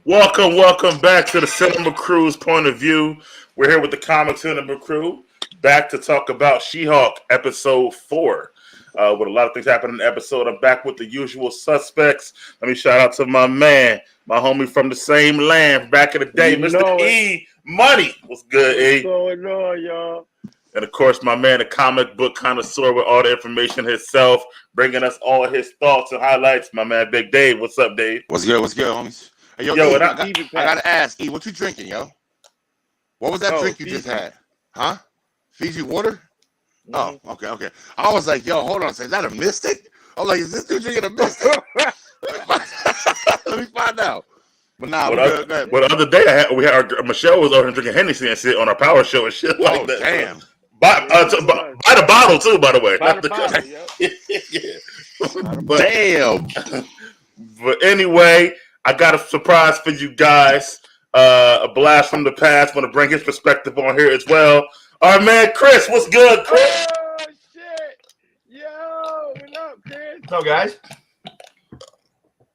Welcome back to the Cinema Crew's point of view. We're here with the Comic Cinema Crew, back to talk about She-Hulk episode 4. With a lot of things happening in the episode, I'm back with the usual suspects. Let me shout out to my man, my homie from the same land back in the day, Mr. E. Money. What's good, E? What's going on, y'all? And of course, my man, the comic book connoisseur with all the information himself, bringing us all his thoughts and highlights. My man, Big Dave. What's up, Dave? What's good, homies? Hey, yo, E, I gotta ask, E, what you drinking, yo? What was that drink you just had? Huh? Fiji water? Mm-hmm. Oh, okay. I was like, yo, hold on, is that a Mystic? I was like, is this dude drinking a Mystic? Let me find out. But nah, well, the other day Michelle was over here drinking Hennessy and shit on our power show and shit like that. Damn. By the bottle too, by the way. By the bottle, yeah. Damn. But anyway, I got a surprise for you guys. A blast from the past. Want to bring his perspective on here as well. Our man Chris, what's good, Chris? Oh shit! Yo, what up, Chris? What's up, guys?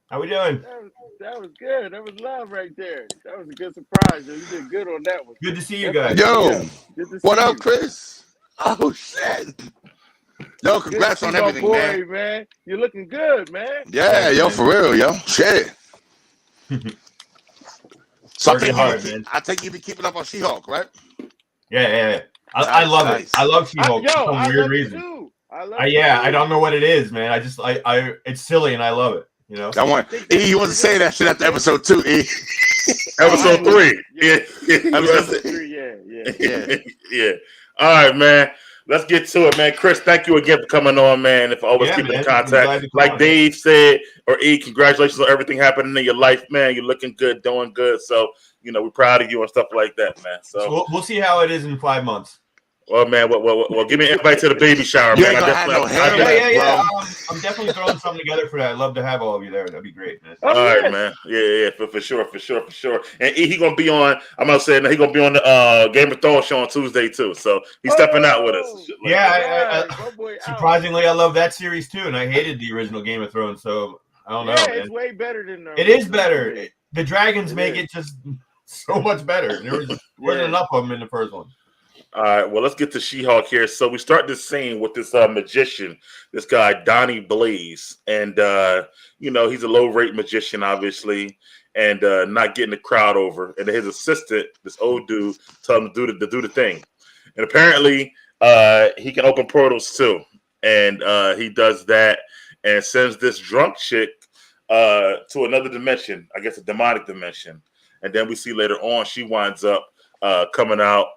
How we doing? That was good. That was love right there. That was a good surprise. You did good on that one. Good to see you guys. Yo, what up, you. Chris? Oh shit! Yo, congrats on everything, man. You're looking good, man. Yeah, yo, for real, yo. Shit. I think you've been keeping up on She-Hulk, right? Yeah. I love it. I love She-Hulk for some weird reason. Too. I don't know what it is, man. I it's silly and I love it. You know. E, you want to say that shit after episode 2, E? Episode 3. Yeah. Episode 3, yeah. All right, man. Let's get to it, man. Chris, thank you again for coming on, man. And for always keeping in contact. Like Dave said, or E, congratulations on everything happening in your life, man. You're looking good, doing good. So, we're proud of you and stuff like that, man. So we'll see how it is in 5 months. Well, man, well, give me an invite to the baby shower, man. Yeah. I'm definitely throwing something together for that. I'd love to have all of you there. That'd be great, man. All right, man. Yeah, for sure. And he gonna be on. I'm not saying that he gonna be on the Game of Thrones show on Tuesday too. So he's stepping out with us. Surprisingly, I love that series too, and I hated the original Game of Thrones. So I don't know. Yeah, it's way better than it is better. The dragons make it just so much better. There wasn't enough of them in the first one. All right, well, let's get to She-Hulk here. So we start this scene with this magician, this guy, Donnie Blaze. And, he's a low-rate magician, obviously, and not getting the crowd over. And his assistant, this old dude, told him to do the thing. And apparently he can open portals, too. And he does that and sends this drunk chick to another dimension, I guess a demonic dimension. And then we see later on she winds up coming out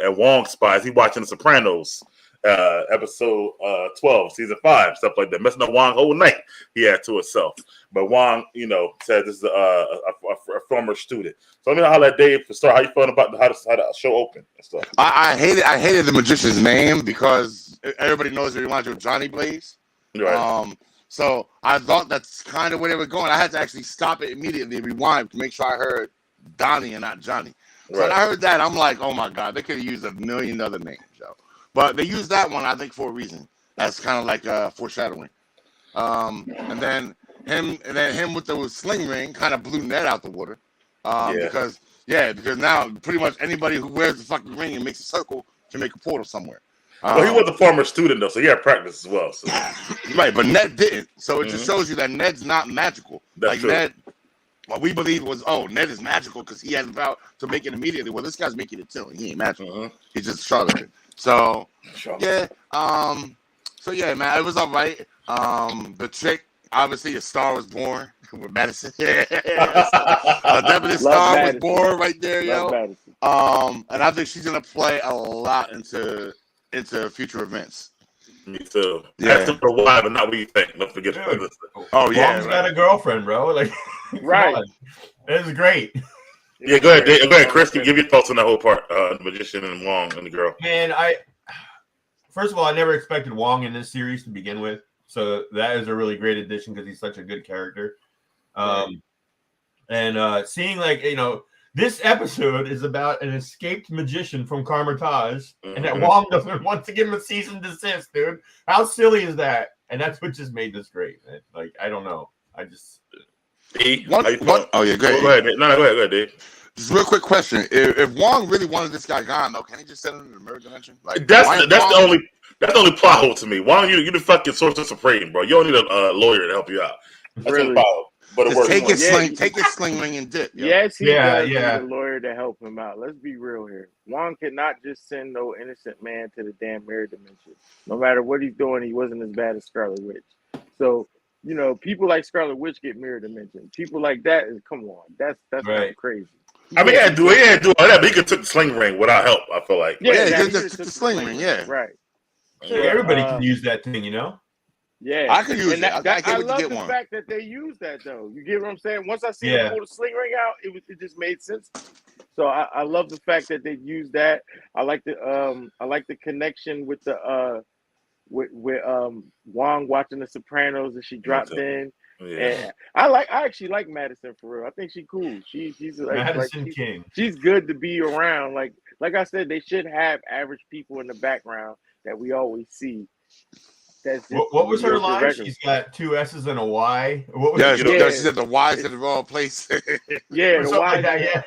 at Wong Spies. He watching The Sopranos, episode 12, season 5, stuff like that. Messing up Wong whole night he had to himself. But Wong, said this is a former student. So let me know how that day for start. How you feeling about how the show opened and stuff? I hated the magician's name because everybody knows that he wanted to do Johnny Blaze. Right. So I thought that's kind of where they were going. I had to actually stop it immediately and rewind to make sure I heard Donnie and not Johnny. So when I heard that, I'm like, oh my God, they could have used a million other names, yo. But they used that one, I think, for a reason. That's kind of like foreshadowing. And then him with the sling ring kind of blew Ned out the water. Because now pretty much anybody who wears the fucking ring and makes a circle can make a portal somewhere. Well, he was a former student though, so he had practice as well. So. Right, but Ned didn't. So it just shows you that Ned's not magical. That's true. Ned. What we believe was, Ned is magical because he has the power to make it immediately. Well, this guy's making it too. He ain't magical. He's just a charlatan. So, yeah. Man, it was all right. The chick, obviously, a star was born with Madison. Definitely a star was born right there, yo. And I think she's gonna play a lot into future events. Me too. Yeah. That's for a while, but not what you think. Don't forget. Wong's got a girlfriend, bro. Like, right. It was great. Yeah, go ahead, Chris. Give your thoughts on that whole part. The magician and Wong and the girl. Man, first of all, I never expected Wong in this series to begin with, so that is a really great addition because he's such a good character. And seeing this episode is about an escaped magician from Karmatage, and that Wong doesn't want to give him a cease and desist, dude. How silly is that? And that's what just made this great, man. Like, I don't know. D, how you feeling? Oh yeah, Go great. ahead. No, go ahead, D. Just a real quick question: if Wong really wanted this guy gone, though, can he just send him to the mirror dimension? Like That's why the only plot hole to me. Why don't you the fucking Sorcerer Supreme, bro? You don't need a lawyer to help you out. That's the Really? plot hole. But it just works. take his sling ring and dip. Yo. Yes, he does need yeah. a lawyer to help him out. Let's be real here. Wong cannot just send no innocent man to the damn mirror dimension. No matter what he's doing, he wasn't as bad as Scarlet Witch. So, you know, people like Scarlet Witch get mirror dimension. People like that is come on. That's kind of crazy. I mean, he had to do all that, but he could took the sling ring without help. I feel like. Yeah, he just took the sling ring. Yeah, right. Yeah, everybody can use that thing, you know. Yeah, I could use it. I I can't love get the one. fact that they use that though. You get what I'm saying? Once I see them pull the sling ring out, it just made sense. So I love the fact that they use that. I like the connection with the with Wong watching The Sopranos and she dropped in. Yeah. And I actually like Madison for real. I think she's cool. She's Madison King. She's good to be around. Like I said, they should have average people in the background that we always see. That's just What was her line? regular. She's got 2 S's and a Y. What was She said the Y's to the wrong place. Yeah, or the something Y. like that,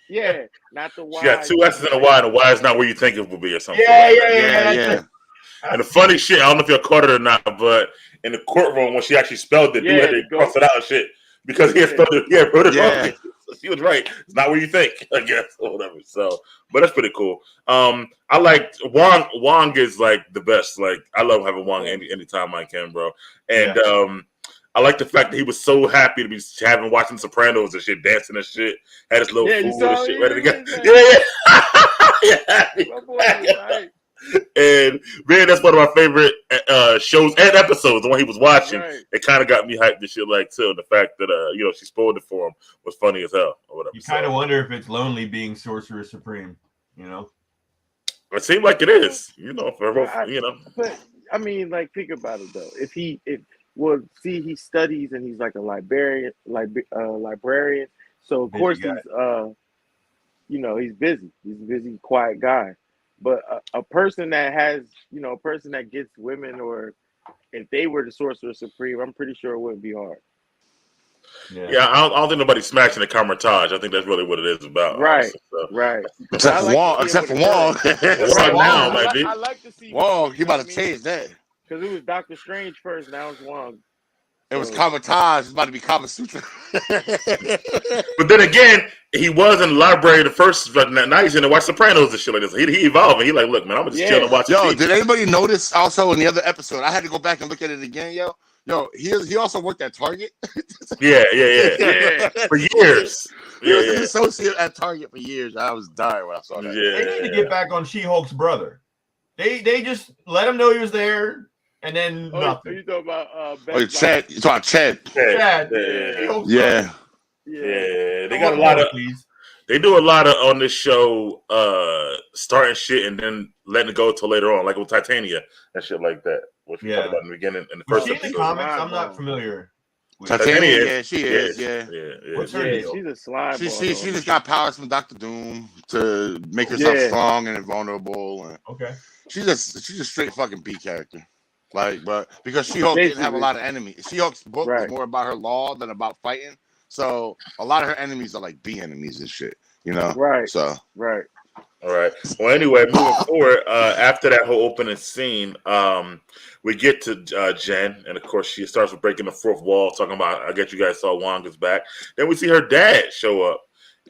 Yeah, not the Y. She got 2 S's and a Y, and the Y is not where you think it would be, or something. Yeah. And the funny shit, I don't know if y'all caught it or not, but in the courtroom when she actually spelled it, you had to cross it out and shit because he had spelled it. Yeah, put it wrong. So she was right. It's not where you think, I guess, or whatever. So, but that's pretty cool. I like Wong. Wong is like the best. Like I love having Wong anytime I can, bro. And I like the fact that he was so happy to be having watching Sopranos and shit, dancing and shit. Had his little food and shit ready to go. Yeah. And man, that's one of my favorite shows and episodes. The one he was watching, it kind of got me hyped and shit like too. The fact that she spoiled it for him was funny as hell or whatever. You kind of wonder if it's lonely being Sorcerer Supreme. You know, it seemed like it is. You know, for both. But I mean, like think about it though. If he he studies and he's like a librarian. So of course he's he's busy. He's a busy, quiet guy. But a person that has, a person that gets women, or if they were the Sorcerer Supreme, I'm pretty sure it wouldn't be hard. Yeah, I don't think nobody's smashing the Carmitage. I think that's really what it is about. Right, honestly, so. right. Except for Wong. Right now, maybe. I like to see Wong. He about to change that. Because it was Doctor Strange first, now it's Wong. It was Carmitage. It's about to be Kama Sutra. But then again, he was in the library the first, but now he's in the White Sopranos and shit like this. He evolved, and he like, look, man, I'm just chilling and watching. Yo, did anybody notice also in the other episode? I had to go back and look at it again, yo. He also worked at Target. Yeah. For years. He was an associate at Target for years. I was dying when I saw that. They need to get back on She-Hulk's brother. They just let him know he was there. And then nothing. You talking about Chad? You talking about Chad? Chad. Yeah. They got a lot of. They do a lot of on this show, starting shit and then letting it go till later on, like with Titania and shit like that. Which we talked about in the beginning in the first episode. In the comics, I'm not familiar. Titania, she is. Yeah. What's her deal? She's a slime. She just got powers from Dr. Doom to make herself strong and invulnerable. And she's a straight fucking B character. But because She-Hulk didn't have a lot of enemies. She-Hulk's book was more about her law than about fighting. So a lot of her enemies are like B enemies and shit, Right. So all right. Well, anyway, moving forward, after that whole opening scene, we get to Jen, and of course she starts with breaking the fourth wall, talking about, I guess you guys saw Wong is back. Then we see her dad show up,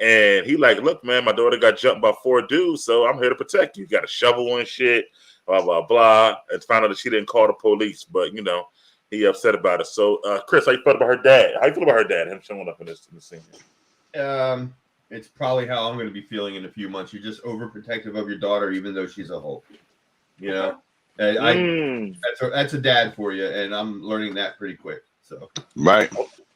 and he like, look, man, my daughter got jumped by 4 dudes, so I'm here to protect you. Got a shovel and shit. Blah, blah, blah, and found out that she didn't call the police, but, he upset about it. So, Chris, how you feel about her dad? How you feel about her dad, him showing up in the scene? It's probably how I'm going to be feeling in a few months. You're just overprotective of your daughter, even though she's a Hulk. That's a dad for you, and I'm learning that pretty quick. So, right.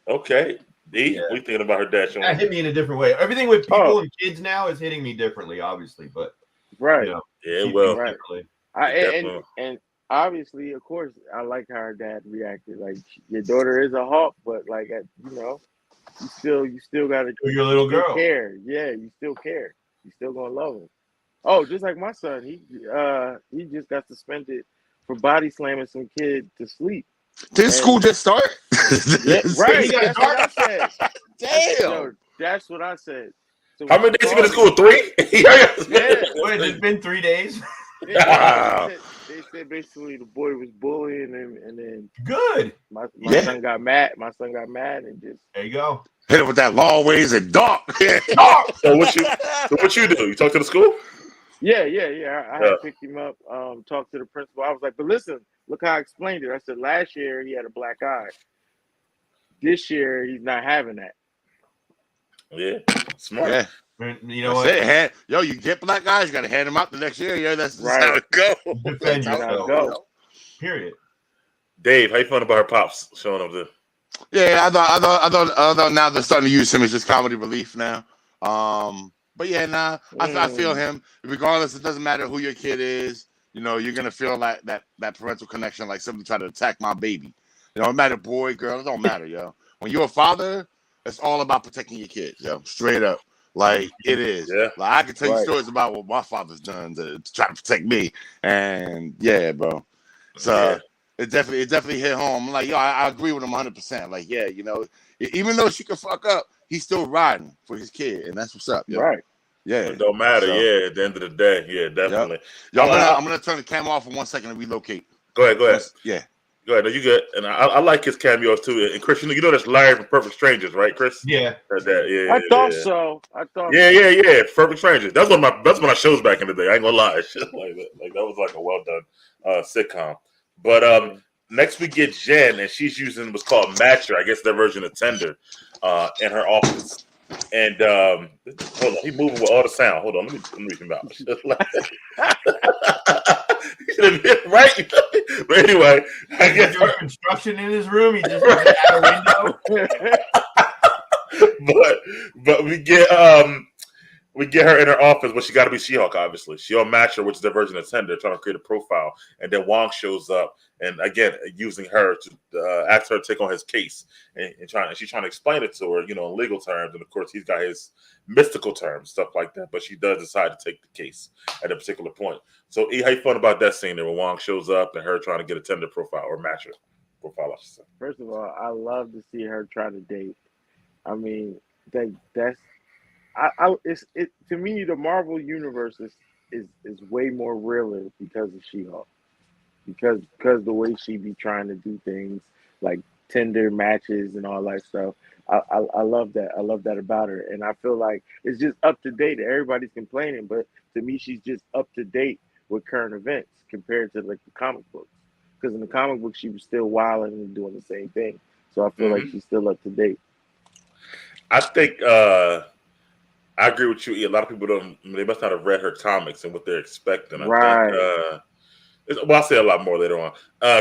Okay. D, what are you thinking about her dad showing up? That hit me in a different way. Everything with people and kids now is hitting me differently, obviously, but and obviously, of course, I like how her dad reacted. Like your daughter is a Hawk, but like you still gotta your little girl care. Yeah, you still care. You still gonna love him. Oh, just like my son, he just got suspended for body slamming some kid to sleep. Did school just start? Yeah, right. He got That's what I said. Damn. That's what I said. So How many days you been in school? 3? Yeah. Wait, it's been 3 days. Wow. They said basically the boy was bullying him, and then Good. my Yeah. son got mad. My son got mad and just There you go. Hit it with that long ways and dark. So what you do? You talk to the school? yeah. I had picked him up, talked to the principal. I was like, but listen, look how I explained it. I said last year he had a black eye. This year he's not having that. Yeah, smart. Yeah. You know That's what? it. Yo, you get black guys, you gotta hand them out the next year. Yo, that's Right. how it goes. Defend That's how it yourself. goes. Period. Dave, how you feeling about her pops showing up there? Yeah, I thought now they're starting to use him as just comedy relief now. But yeah, I feel him. Regardless, it doesn't matter who your kid is. You know, you're gonna feel like that parental connection, like somebody tried to attack my baby. You know, it matter boy, girl, it don't matter, yo. When you're a father, it's all about protecting your kids, yo. Straight up. Like it is. Yeah. Like I can tell you stories about what my father's done to try to protect me. And yeah, bro. So it definitely hit home. I'm like, yo, I agree with him 100%. Like, yeah, you know, even though she could fuck up, he's still riding for his kid, and that's what's up, yo. Right. Yeah. It don't matter. So, yeah, at the end of the day, yeah, definitely. Yo, I'm gonna turn the camera off for 1 second and relocate. Go ahead. Yeah. Go ahead. No, you good. And I like his cameos too. And Chris, you know that's Larry from Perfect Strangers, right, Chris? Yeah. Yeah. I thought so. Yeah. Perfect Strangers. That's one of my shows back in the day. I ain't gonna lie. Shit like that. Like that was like a well done sitcom. But next we get Jen, and she's using what's called Matcher, I guess their version of Tinder, in her office. And hold on, he moving with all the sound. Hold on, let me read him out. Right? But anyway, I guess doing construction in his room. He just out a window. but we get her in her office, but she got to be She-Hulk, obviously. She on Matcher, which is their version of Tinder, trying to create a profile, and then Wong shows up, and again using her to ask her to take on his case, and she's trying to explain it to her, you know, in legal terms, and of course he's got his mystical terms, stuff like that. But she does decide to take the case at a particular point. So, E, how you fun about that scene there when Wong shows up and her trying to get a Tinder profile or Matcher profile, I should say. First of all, I love to see her try to date. I mean, that's to me the Marvel universe is way more realer because of She-Hulk. Because the way she be trying to do things like Tinder matches and all that stuff. I love that. I love that about her. And I feel like it's just up to date. Everybody's complaining, but to me she's just up to date with current events compared to like the comic books. Because in the comic book she was still wilding and doing the same thing. So I feel like she's still up to date. I think I agree with you. A lot of people they must not have read her comics and what they're expecting. I think I'll say a lot more later on.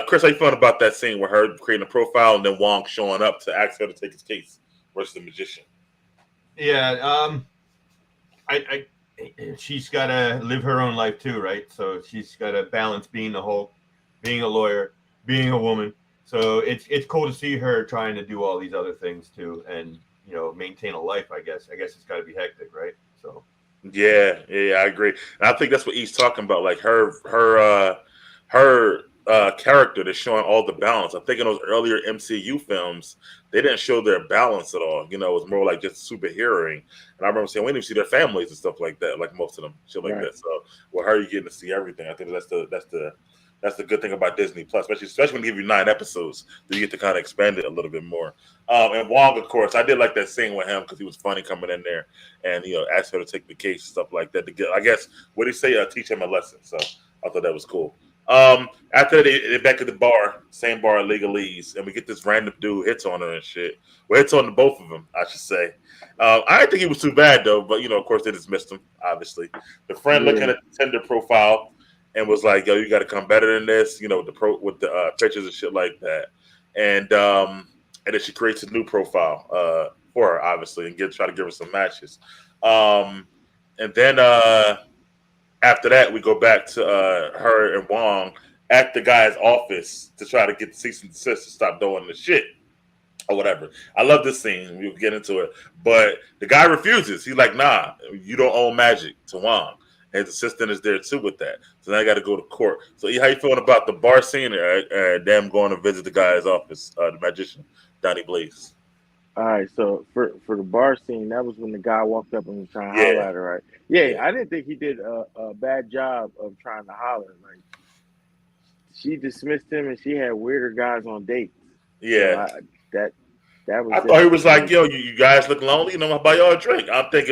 Chris, how you feeling about that scene with her creating a profile and then Wong showing up to ask her to take his case versus the magician? Yeah, she's got to live her own life too, right? So she's got to balance being the Hulk, being a lawyer, being a woman. So it's cool to see her trying to do all these other things too, and you know, maintain a life. I guess it's got to be hectic, right? So yeah, I agree. And I think that's what he's talking about, like her character that's showing all the balance. I think in those earlier MCU films, they didn't show their balance at all. You know, it was more like just superheroing. And I remember saying we didn't see their families and stuff like that, like most of them, shit like that. So with her, you getting to see everything. I think that's the good thing about Disney Plus, especially when they give you 9 episodes, you get to kind of expand it a little bit more. And Wong, of course, I did like that scene with him because he was funny coming in there and asked her to take the case and stuff like that to get, I guess, what did he say? Teach him a lesson. So I thought that was cool. After they're back at the bar, same bar, Legalese, and we get this random dude hits on her and shit. Well, hits on both of them, I should say. I didn't think it was too bad though, but of course they dismissed him. Obviously, the friend looking at the Tinder profile and was like, "Yo, you got to come better than this," with the pictures and shit like that. And then she creates a new profile for her, obviously, and try to give her some matches. And then after that, we go back to her and Wong at the guy's office to try to get the cease and desist to stop doing the shit or whatever. I love this scene. We'll get into it. But the guy refuses. He's like, nah, you don't own magic to Wong. His assistant is there too with that. So now I got to go to court. So how you feeling about the bar scene? Them going to visit the guy's office, the magician, Donnie Blaze. All right, so for the bar scene, that was when the guy walked up and was trying to holler at her, right? Yeah, I didn't think he did a bad job of trying to holler. Like, she dismissed him, and she had weirder guys on dates. Yeah, so that was. I thought he was like, yo, you guys look lonely. You know, I'll buy y'all a drink. I think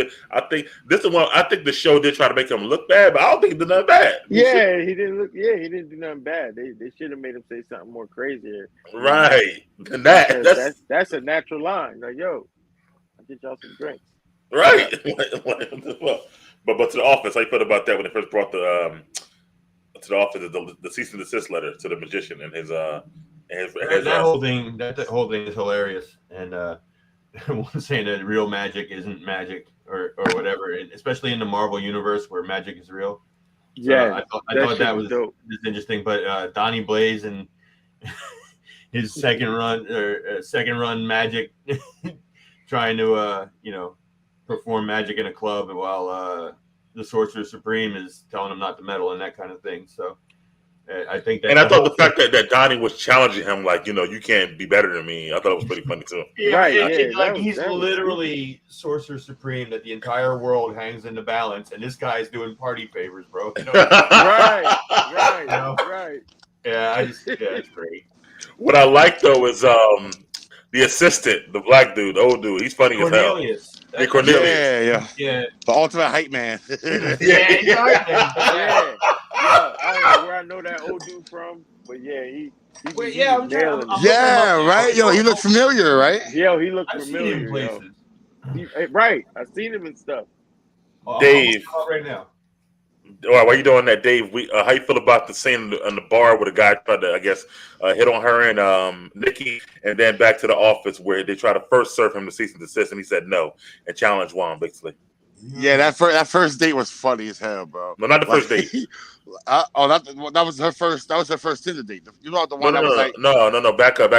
this is one. I think the show did try to make him look bad, but I don't think he did nothing bad. He didn't look. Yeah, he didn't do nothing bad. They should have made him say something more crazier. Right. And that's a natural line. Like, yo, I'll get y'all some drinks. Right. but to the office, how you felt about that when they first brought the to the office the cease and desist letter to the magician and his that whole thing is hilarious, and one saying that real magic isn't magic or whatever, especially in the Marvel universe where magic is real. So yeah, I thought that was just interesting. But Donnie Blaze and his second run magic, trying to perform magic in a club while the Sorcerer Supreme is telling him not to meddle and that kind of thing. So. I think that, and I thought the fact that Donnie was challenging him, like, you can't be better than me. I thought it was pretty funny too. He's literally Sorcerer Supreme that the entire world hangs in the balance, and this guy's doing party favors, bro. Right. Yeah, it's great. What I like though is the assistant, the black dude, the old dude. He's funny as hell. Hey, Cornelius. Yeah. The ultimate hype man. I don't know where I know that old dude from, but he nailing it. Right? Yo, he looked familiar, right? Yo, he looked I've familiar. Seen him places. Right. I've seen him and stuff. Dave. Right now. All right, while you doing that, Dave, how you feel about the scene in the bar where the guy tried to, I guess, hit on her and Nikki, and then back to the office where they tried to first serve him the cease and desist, and he said no and challenged Juan, basically. Yeah, that first date was funny as hell, bro. No, not the first date. That was her first. That was her first Tinder date. You know the one that was like no. Back up.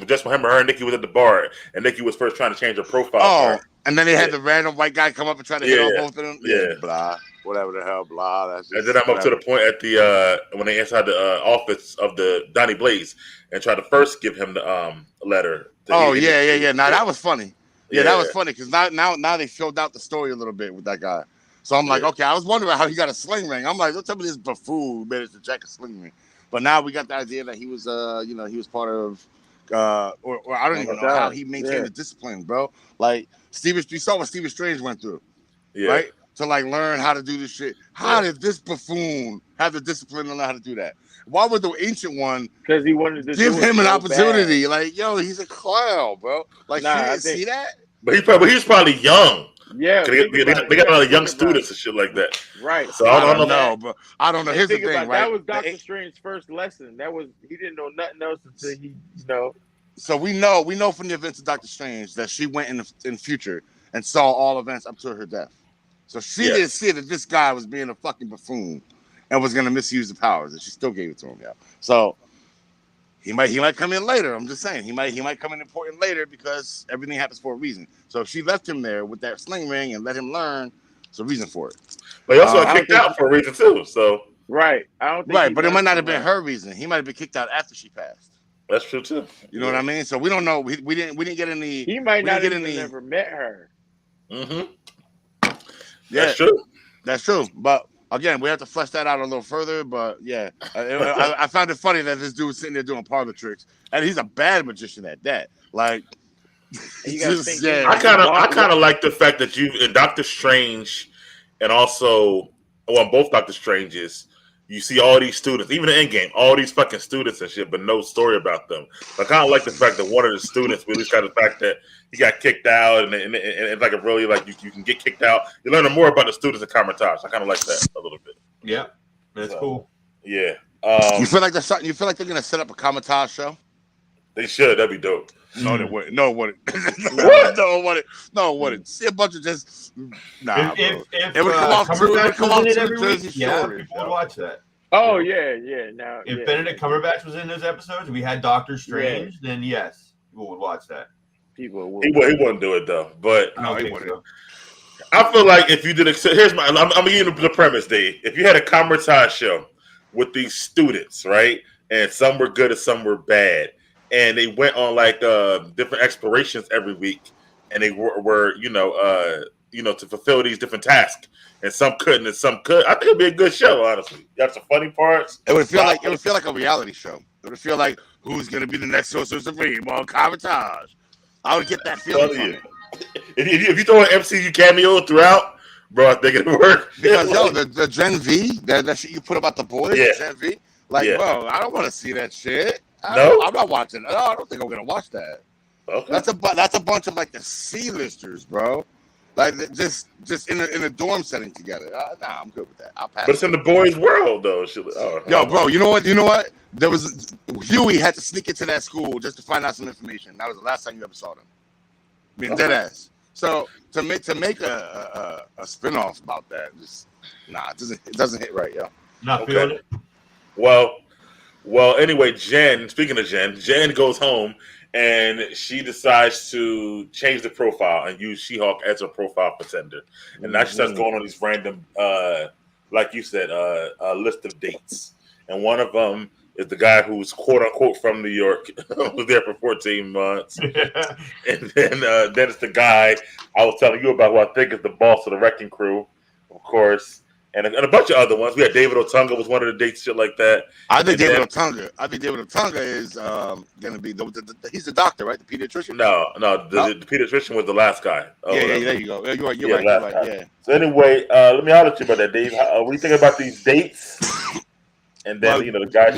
Just when her and Nikki was at the bar, and Nikki was first trying to change her profile. Oh, and then they had the random white guy come up and try to hit on both of them. Yeah, blah, whatever the hell, blah. That's just, and then I'm up to the point at the when they inside the office of the Donnie Blaze and tried to first give him the letter. Now that was funny. Yeah, that was funny because now they filled out the story a little bit with that guy. So I'm like, okay, I was wondering how he got a sling ring. I'm like, don't tell me this buffoon managed to jack a sling ring. But now we got the idea that he was, he was part of, or I don't even know how he maintained the discipline, bro. Like you saw what Stephen Strange went through, right? To like learn how to do this shit. How did this buffoon have the discipline to know how to do that? Why would the ancient one? Because he wanted to give him an opportunity. Like, yo, he's a clown, bro. Like, you didn't see that? But he was probably young. Yeah, they got a lot of young students and shit like that. Right. So I don't know, but I don't know. Here's the thing, right? That was Doctor Strange's first lesson. He didn't know nothing else until he, So we know from the events of Doctor Strange that she went in the future and saw all events up to her death. So she didn't see that this guy was being a fucking buffoon and was going to misuse the powers, and she still gave it to him. Yeah. So he might come in later. I'm just saying he might come in important later because everything happens for a reason. So if she left him there with that sling ring and let him learn, there's a reason for it. But he also got kicked out for a reason too. So right, I don't think but it might not have been her reason. He might have been kicked out after she passed. That's true too. You know what I mean? So we don't know. We didn't get any. He might not have never met her. Mm-hmm. Yeah, that's true. That's true. But again, we have to flesh that out a little further. But yeah, I found it funny that this dude was sitting there doing parlor tricks, and he's a bad magician at that. Like, I kind of like the fact that you in Doctor Strange, and also both Doctor Stranges, you see all these students, even in Endgame, all these fucking students and shit, but no story about them. I kind of like the fact that one of the students, we at least got the fact that he got kicked out, and it's like a really like you can get kicked out. You're learning more about the students in Kamar-Taj. I kind of like that a little bit. Yeah, that's cool. Yeah. You feel like they're gonna set up a Kamar-Taj show? They should. That'd be dope. No, they wouldn't. No, it wouldn't. What? No, it wouldn't. See a bunch of just If it would come off every week, people would watch that. Oh yeah. Now, if Benedict Cumberbatch was in those episodes, we had Doctor Strange, then yes, people would watch that. People would. He wouldn't do it though. But no, he wouldn't. I feel like if you did, here's my. I'm gonna give you the premise, Dave. If you had a Kamertai show with these students, right, and some were good and some were bad, and they went on like different explorations every week, and they were to fulfill these different tasks, and some couldn't and some could. I think it'd be a good show, honestly. You got some funny parts. It would feel like a reality show. It would feel like who's gonna be the next Sorcerer Supreme on Kamertai. I would get that feeling from it. If you throw an MCU cameo throughout, bro, I think it'd work. Because the Gen V, that shit you put about the boys, Gen V, bro, I don't want to see that shit. I'm not watching. No, I don't think I'm gonna watch that. Okay. That's a bunch of like the C-listers, bro. Like just in a dorm setting together. Nah, I'm good with that. I'll pass. But it's in the boys' world, though. Yo, bro, you know what? There was Huey had to sneak into that school just to find out some information. That was the last time you ever saw them. I mean, dead ass. So to make a spinoff about that, just it doesn't hit right, yo. Not feeling it. Well. Anyway, speaking of Jen goes home and she decides to change the profile and use She-Hulk as her profile pretender. And now she starts going on these random, like you said, list of dates. And one of them is the guy who's quote unquote from New York, was there for 14 months. And then it's the guy I was telling you about, who I think is the boss of the Wrecking Crew, of course. And a bunch of other ones. We had David Otunga was one of the dates, shit like that. I think David Otunga is gonna be he's the doctor, right? The pediatrician. No, the pediatrician was the last guy. There you go. You're right. Yeah. So anyway, let me holler at you about that, Dave. What do you think about these dates? And then the guys.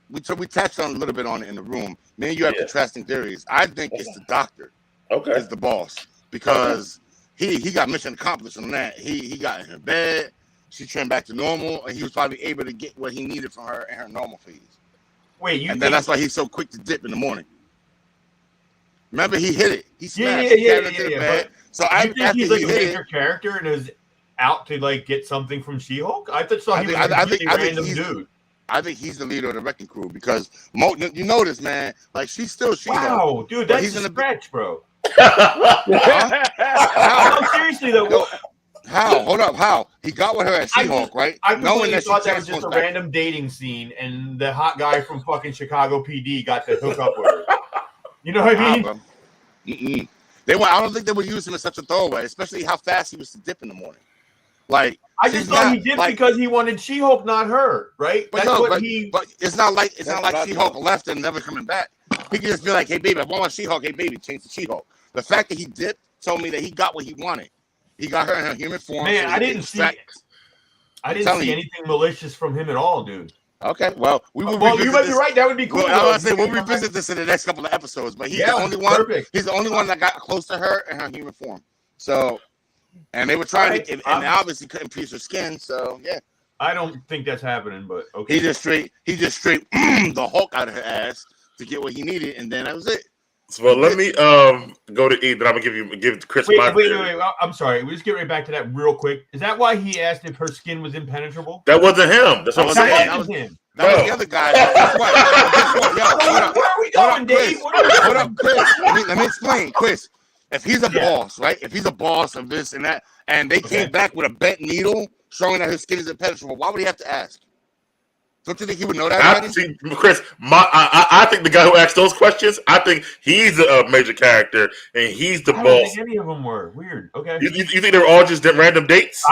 We touched on a little bit on it in the room. Me and you have contrasting theories. I think it's the doctor. Okay. Is the boss because he got mission accomplished on that. He got in her bed. She turned back to normal, and he was probably able to get what he needed from her in her normal phase. Wait, then that's why he's so quick to dip in the morning. Remember, he hit it. He smashed. Yeah. So I think he's like a major character and is out to like get something from She-Hulk. I thought he was a random dude. I think he's the leader of the Wrecking Crew because you notice, man, like she's still She-Hulk. Wow, dude, that's a stretch, bro. How? Seriously though. How? Hold up. How? He got with her at She-Hulk, right? I thought that was just a random dating scene, and the hot guy from fucking Chicago PD got to hook up with her. You know what I mean? I don't think they would use him as such a throwaway, especially how fast he was to dip in the morning. Like I just thought he dipped because he wanted She-Hulk, not her, right? But it's not like She-Hulk left and never coming back. He could just be like, "Hey, baby, I want She-Hulk. Hey, baby, change to She-Hulk." The fact that he dipped told me that he got what he wanted. He got her in her human form. Man, I didn't see anything malicious from him at all, dude. Okay, well, you might be right. That would be cool. Well, I was saying we'll revisit this in the next couple of episodes. But he's the only one. Perfect. He's the only one that got close to her in her human form. So, and they were trying to, and they obviously couldn't pierce her skin. So, yeah. I don't think that's happening, but okay. He just straight the Hulk out of her ass to get what he needed, and then that was it. So let me go to E. Then I'm gonna give Chris. Wait. I'm sorry. We just get right back to that real quick. Is that why he asked if her skin was impenetrable? That wasn't him. That's what I'm saying. That was him. That was the other guy. Where are we going, Dave? What up, Chris? Let me explain, Chris. If he's a boss, right? If he's a boss of this and that, and they came back with a bent needle showing that his skin is impenetrable, why would he have to ask? Don't you think he would know that already? Chris, I think the guy who asked those questions, I think he's a major character and he's the boss. I don't think any of them were. Weird. Okay. You think they're all just random dates?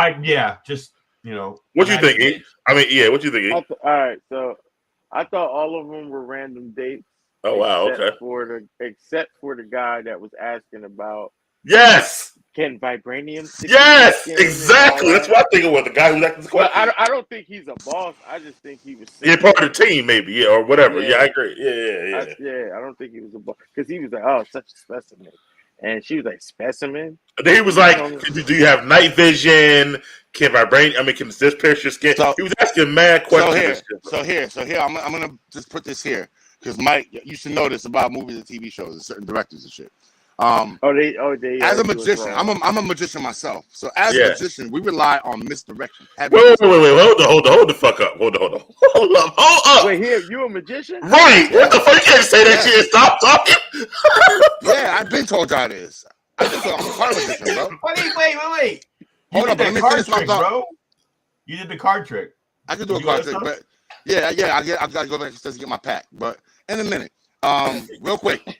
Just, What you think, E? I mean, yeah, what you think, E? All right, so I thought all of them were random dates. Oh, wow, okay. Except for the guy that was asking about. Yes! Can vibranium? Yes, exactly. That's what I think it was. The guy who asked the question. I don't think he's a boss. I just think he was. Part of the team, maybe, or whatever. Yeah, I agree. I don't think he was a boss because he was like, "Oh, such a specimen," and she was like, "Specimen." And then he was like, "Do you have night vision? Can vibranium? I mean, can this pierce your skin?" So, he was asking mad questions. So here, I'm gonna just put this here because Mike, you should know this about movies and TV shows and certain directors and shit. They as a magician, I'm a magician myself. So as a magician, we rely on misdirection. Wait, hold the fuck up. Hold up. Wait, here, you a magician? Right. What the fuck? You can't say that shit and stop talking. Yeah, I've been told y'all this. I'm a card magician, bro. Wait. Hold on, let me finish my thought. Bro. You did the card trick. I could do a card trick, but yeah. I gotta go back to get my pack, but in a minute. Real quick,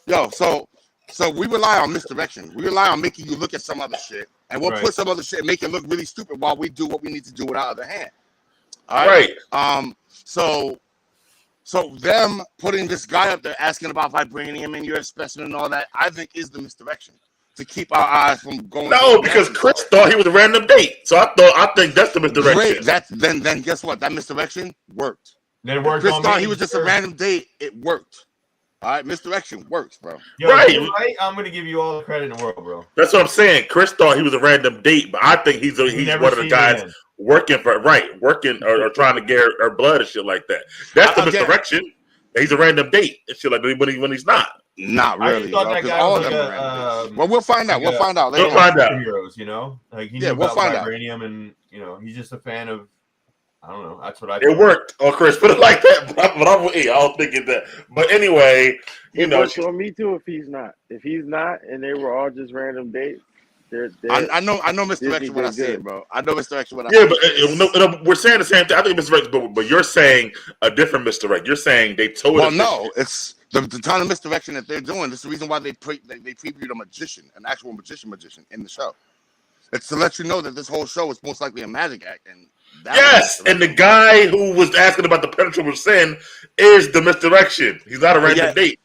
yo. So we rely on misdirection. We rely on making you look at some other shit, and we'll put some other shit and make it look really stupid while we do what we need to do with our other hand. All right. So them putting this guy up there asking about vibranium and your specimen and all that, I think is the misdirection to keep our eyes from going. No, because Chris thought he was a random date, so I think that's the misdirection. Great. Then guess what? That misdirection worked. Then it worked. Chris thought he was just a random date. It worked. All right, misdirection works, bro. Yo, right. I'm gonna give you all the credit in the world, bro. That's what I'm saying. Chris thought he was a random date, but I think he's one of the guys working or trying to get her blood and shit like that. That's the misdirection. He's a random date and shit like that when he's not. Not really. All of them well, we'll find out. We'll find out later. We'll find out. Heroes, you know, like he knew about vibranium, and you know, he's just a fan of. I don't know. That's what I. It worked. Oh, Chris, put it like that. But I don't think it that. But anyway, it works on me too. If he's not, and they were all just random dates. I know misdirection what I said, bro. I know misdirection what I said. Yeah, but we're saying the same thing. I think misdirection, but you're saying a different misdirect. You're saying they told. Well, no, it's the kind of misdirection that they're doing. This is the reason why they previewed a magician, an actual magician in the show. It's to let you know that this whole show is most likely a magic act. And yes, and the guy who was asking about the penetrable sin is the misdirection. He's not a random date.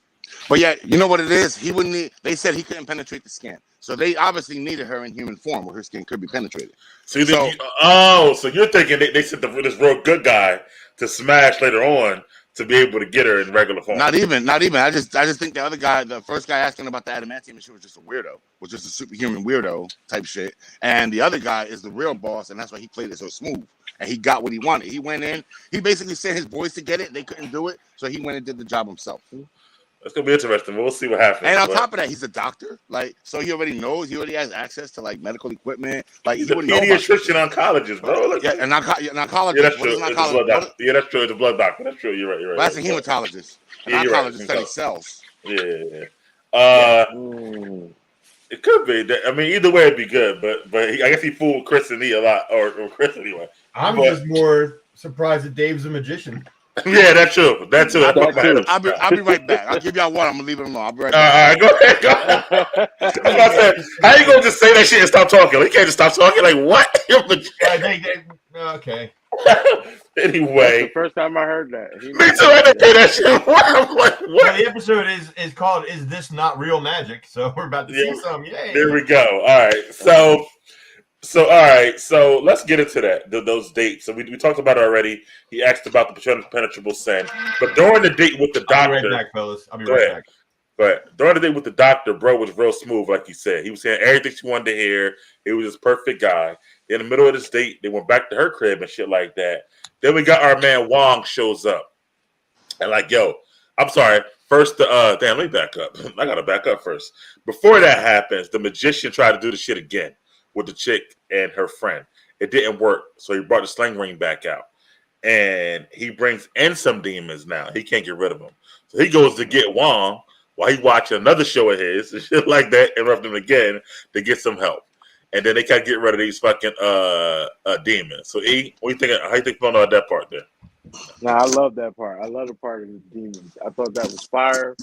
But yeah, you know what it is? He wouldn't need. They said he couldn't penetrate the skin, so they obviously needed her in human form where her skin could be penetrated. So you're thinking they sent this real good guy to smash later on to be able to get her in regular form. Not even. I just think the other guy, the first guy asking about the adamantium shit was just a weirdo, was just a superhuman weirdo type shit. And the other guy is the real boss, and that's why he played it so smooth. And he got what he wanted. He went in. He basically sent his boys to get it. They couldn't do it, so he went and did the job himself. It's gonna be interesting. We'll see what happens. And on top of that, he's a doctor. Like, so he already knows. He already has access to like medical equipment. Like, he's a pediatrician oncologist, bro. Like, yeah, an oncologist. Yeah, that's true. Yeah, that's true. It's a blood doctor. That's true. You're right. Well, that's a hematologist. An oncologist studies cells. Yeah. It could be. I mean, either way, it'd be good. But I guess he fooled Chris and E a lot, or Chris anyway. I'm just more surprised that Dave's a magician. Yeah, that's true. That's true. I'll be right back. I'll give y'all one. I'm gonna leave it alone. I'll be right back. All right, go ahead. How you gonna just say that shit and stop talking? You can't just stop talking. Like what? Okay. Anyway, that's the first time I heard that. Me too. I didn't hear that shit. I'm like, what? Well, the episode is called "Is This Not Real Magic?" So we're about to see some. Yay! There we go. All right. So all right. So let's get into that. Those dates. So we talked about it already. He asked about the penetrable sin, but during the date with the doctor, I'll be right back, fellas. I'll be right back. But during the date with the doctor, bro was real smooth, like you said. He was saying everything she wanted to hear. He was this perfect guy. In the middle of this date, they went back to her crib and shit like that. Then we got our man Wong shows up. And like, yo, I'm sorry. First, let me back up. I got to back up first. Before that happens, the magician tried to do the shit again with the chick and her friend. It didn't work. So he brought the sling ring back out. And he brings in some demons now. He can't get rid of them. So he goes to get Wong while he watching another show of his and shit like that, interrupt him again to get some help. And then they can't get rid of these fucking demons. So E, what do you think? How you think about that part there? Nah, I love that part. I love the part of the demons. I thought that was fire.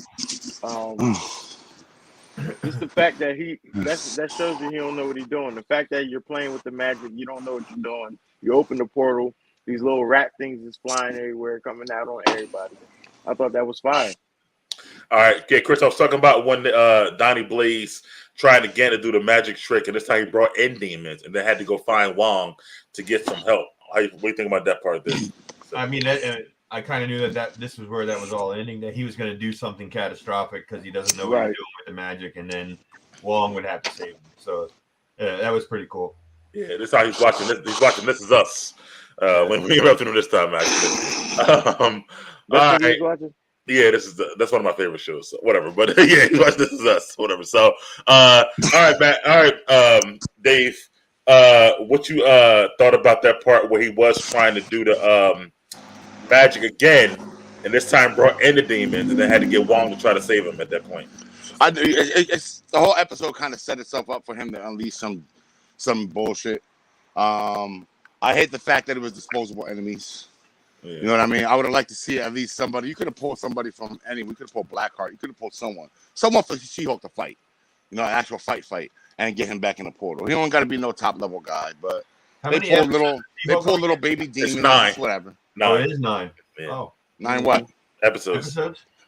Just the fact that that shows you he don't know what he's doing. The fact that you're playing with the magic, you don't know what you're doing. You open the portal, these little rat things is flying everywhere, coming out on everybody. I thought that was fire. All right, okay, Chris, I was talking about when Donnie Blaze tried again to do the magic trick, and this time he brought in demons, and they had to go find Wong to get some help. What do you think about that part there? I mean, I kind of knew that this was where that was all ending, that he was going to do something catastrophic because he doesn't know what he's doing with the magic, and then Wong would have to save him. So that was pretty cool. Yeah, this is how he's watching this. He's watching This Is Us when we interrupted him this time, actually. That's what he's watching? Yeah, that's one of my favorite shows. So whatever, but yeah, he watched This Is Us. Whatever. So, all right, Matt. All right, Dave. What you thought about that part where he was trying to do the magic again, and this time brought in the demons, and then had to get Wong to try to save him at that point? It's the whole episode kind of set itself up for him to unleash some bullshit. I hate the fact that it was disposable enemies. Yeah. You know what I mean? I would have liked to see at least somebody. You could have pulled somebody from any. We could have pulled Blackheart. You could have pulled someone for She-Hulk to fight. You know, an actual fight, and get him back in the portal. He don't got to be no top level guy, but they pulled little baby demons. It's 9. Whatever. No, it is 9. Yeah. Oh, 9 what? Episodes.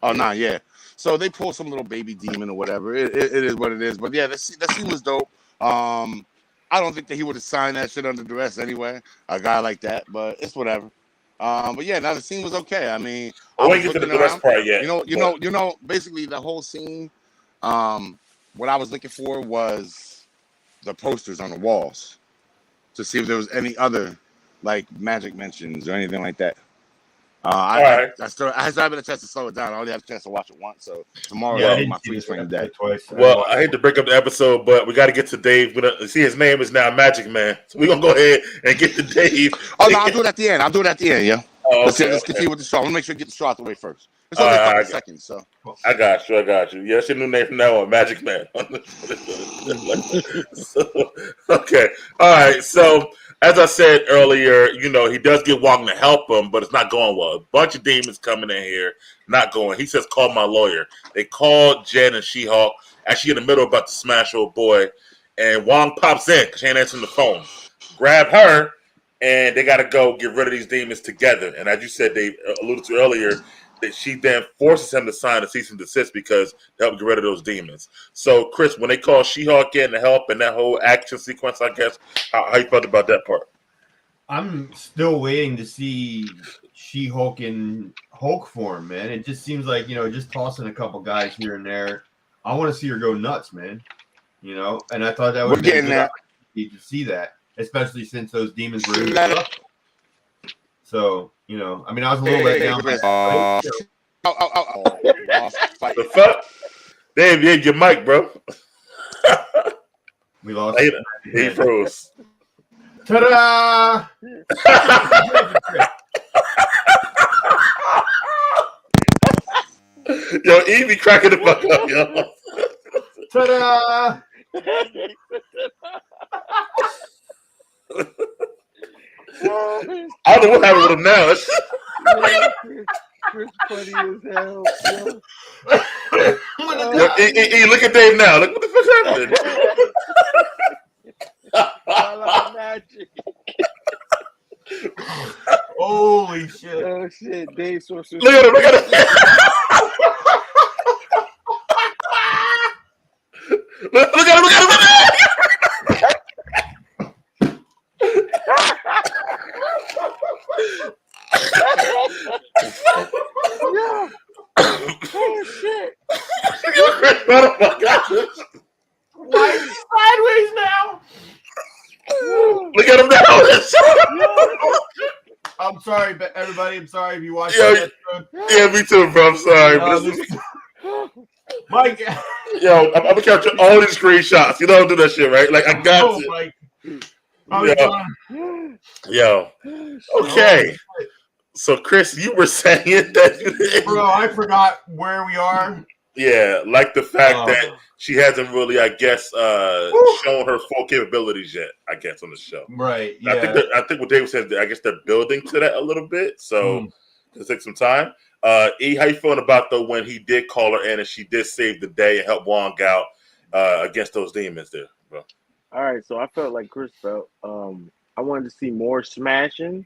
Oh, 9. Yeah. So they pulled some little baby demon or whatever. It is what it is. But yeah, that scene was dope. I don't think that he would have signed that shit under duress anyway. A guy like that, but it's whatever. But yeah, now the scene was okay. I mean, I won't get to the duress part yet. You know, basically the whole scene. What I was looking for was the posters on the walls to see if there was any other like magic mentions or anything like that. I still haven't a chance to slow it down. I only have a chance to watch it once, so tomorrow my freeze frame day. Well, I hate to break up the episode, but we got to get to Dave. See, his name is now Magic Man, so we're gonna go ahead and get to Dave. Oh no, I'll do it at the end. Yeah. Oh, okay, let's continue with the straw. I'm gonna make sure to get the straw out the way first. It's only a couple seconds, so. I got you. Yeah, that's your new name from now on, Magic Man. Okay. All right. So, as I said earlier, you know, he does get Wong to help him, but it's not going well. A bunch of demons coming in here, not going. He says, call my lawyer. They call Jen and She-Hulk, actually in the middle about to smash old boy, and Wong pops in because she ain't answering the phone. Grab her, and they got to go get rid of these demons together. And as you said, Dave alluded to earlier, that she then forces him to sign a cease and desist because to help get rid of those demons. So, Chris, when they call She-Hulk in to help and that whole action sequence, I guess, how you felt about that part? I'm still waiting to see She-Hulk in Hulk form, man. It just seems like, you know, just tossing a couple guys here and there. I want to see her go nuts, man. You know, and I thought that would be good to see that, especially since those demons were in the So, you know, I mean, I was a little let down. The fuck? Damn, yeah, your mic, bro. We lost. He froze. Ta-da! Yo, Evie cracking the fuck up, yo. Ta-da! I don't know what happened with him now. Chris funny as hell. Yo, look at Dave now. Look what the fuck's happening. Magic. Holy shit. Oh shit, Dave Sorcerer. Look at him, look at him. Look at him, look at him. Yeah. Oh shit. Oh my God. Why is he sideways now? Look at him now. I'm sorry, everybody. I'm sorry if you watched that. Yeah, me too, bro. I'm sorry. Mike. Yo, I'm gonna capture all these screenshots. You don't do that shit, right? Like, I got to. Mike. Yo. Okay. So, Chris, you were saying that. Bro, I forgot where we are. Yeah, like the fact that she hasn't really, I guess, shown her full capabilities yet, I guess, on the show. Right, yeah. I think what David said, I guess they're building to that a little bit, so it'll take some time. E, how you feeling about, though, when he did call her in and she did save the day and help Wong out against those demons there, bro? All right, so I felt like Chris felt. I wanted to see more smashing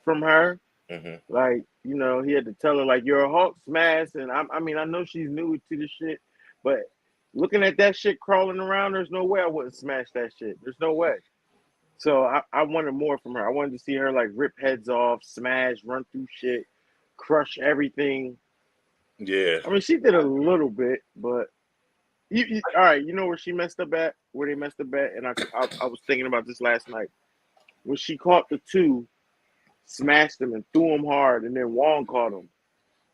from her. Mm-hmm. Like, you know, he had to tell her, like, you're a Hulk, smash. And I mean, I know she's new to the shit, but looking at that shit crawling around, there's no way I wouldn't smash that shit. There's no way. So I wanted more from her. I wanted to see her, like, rip heads off, smash, run through shit, crush everything. Yeah. I mean, she did a little bit, but all right, you know where she messed up at? Where they messed up at? And I was thinking about this last night. When she caught the two, smashed them and threw them hard, and then Wong caught them.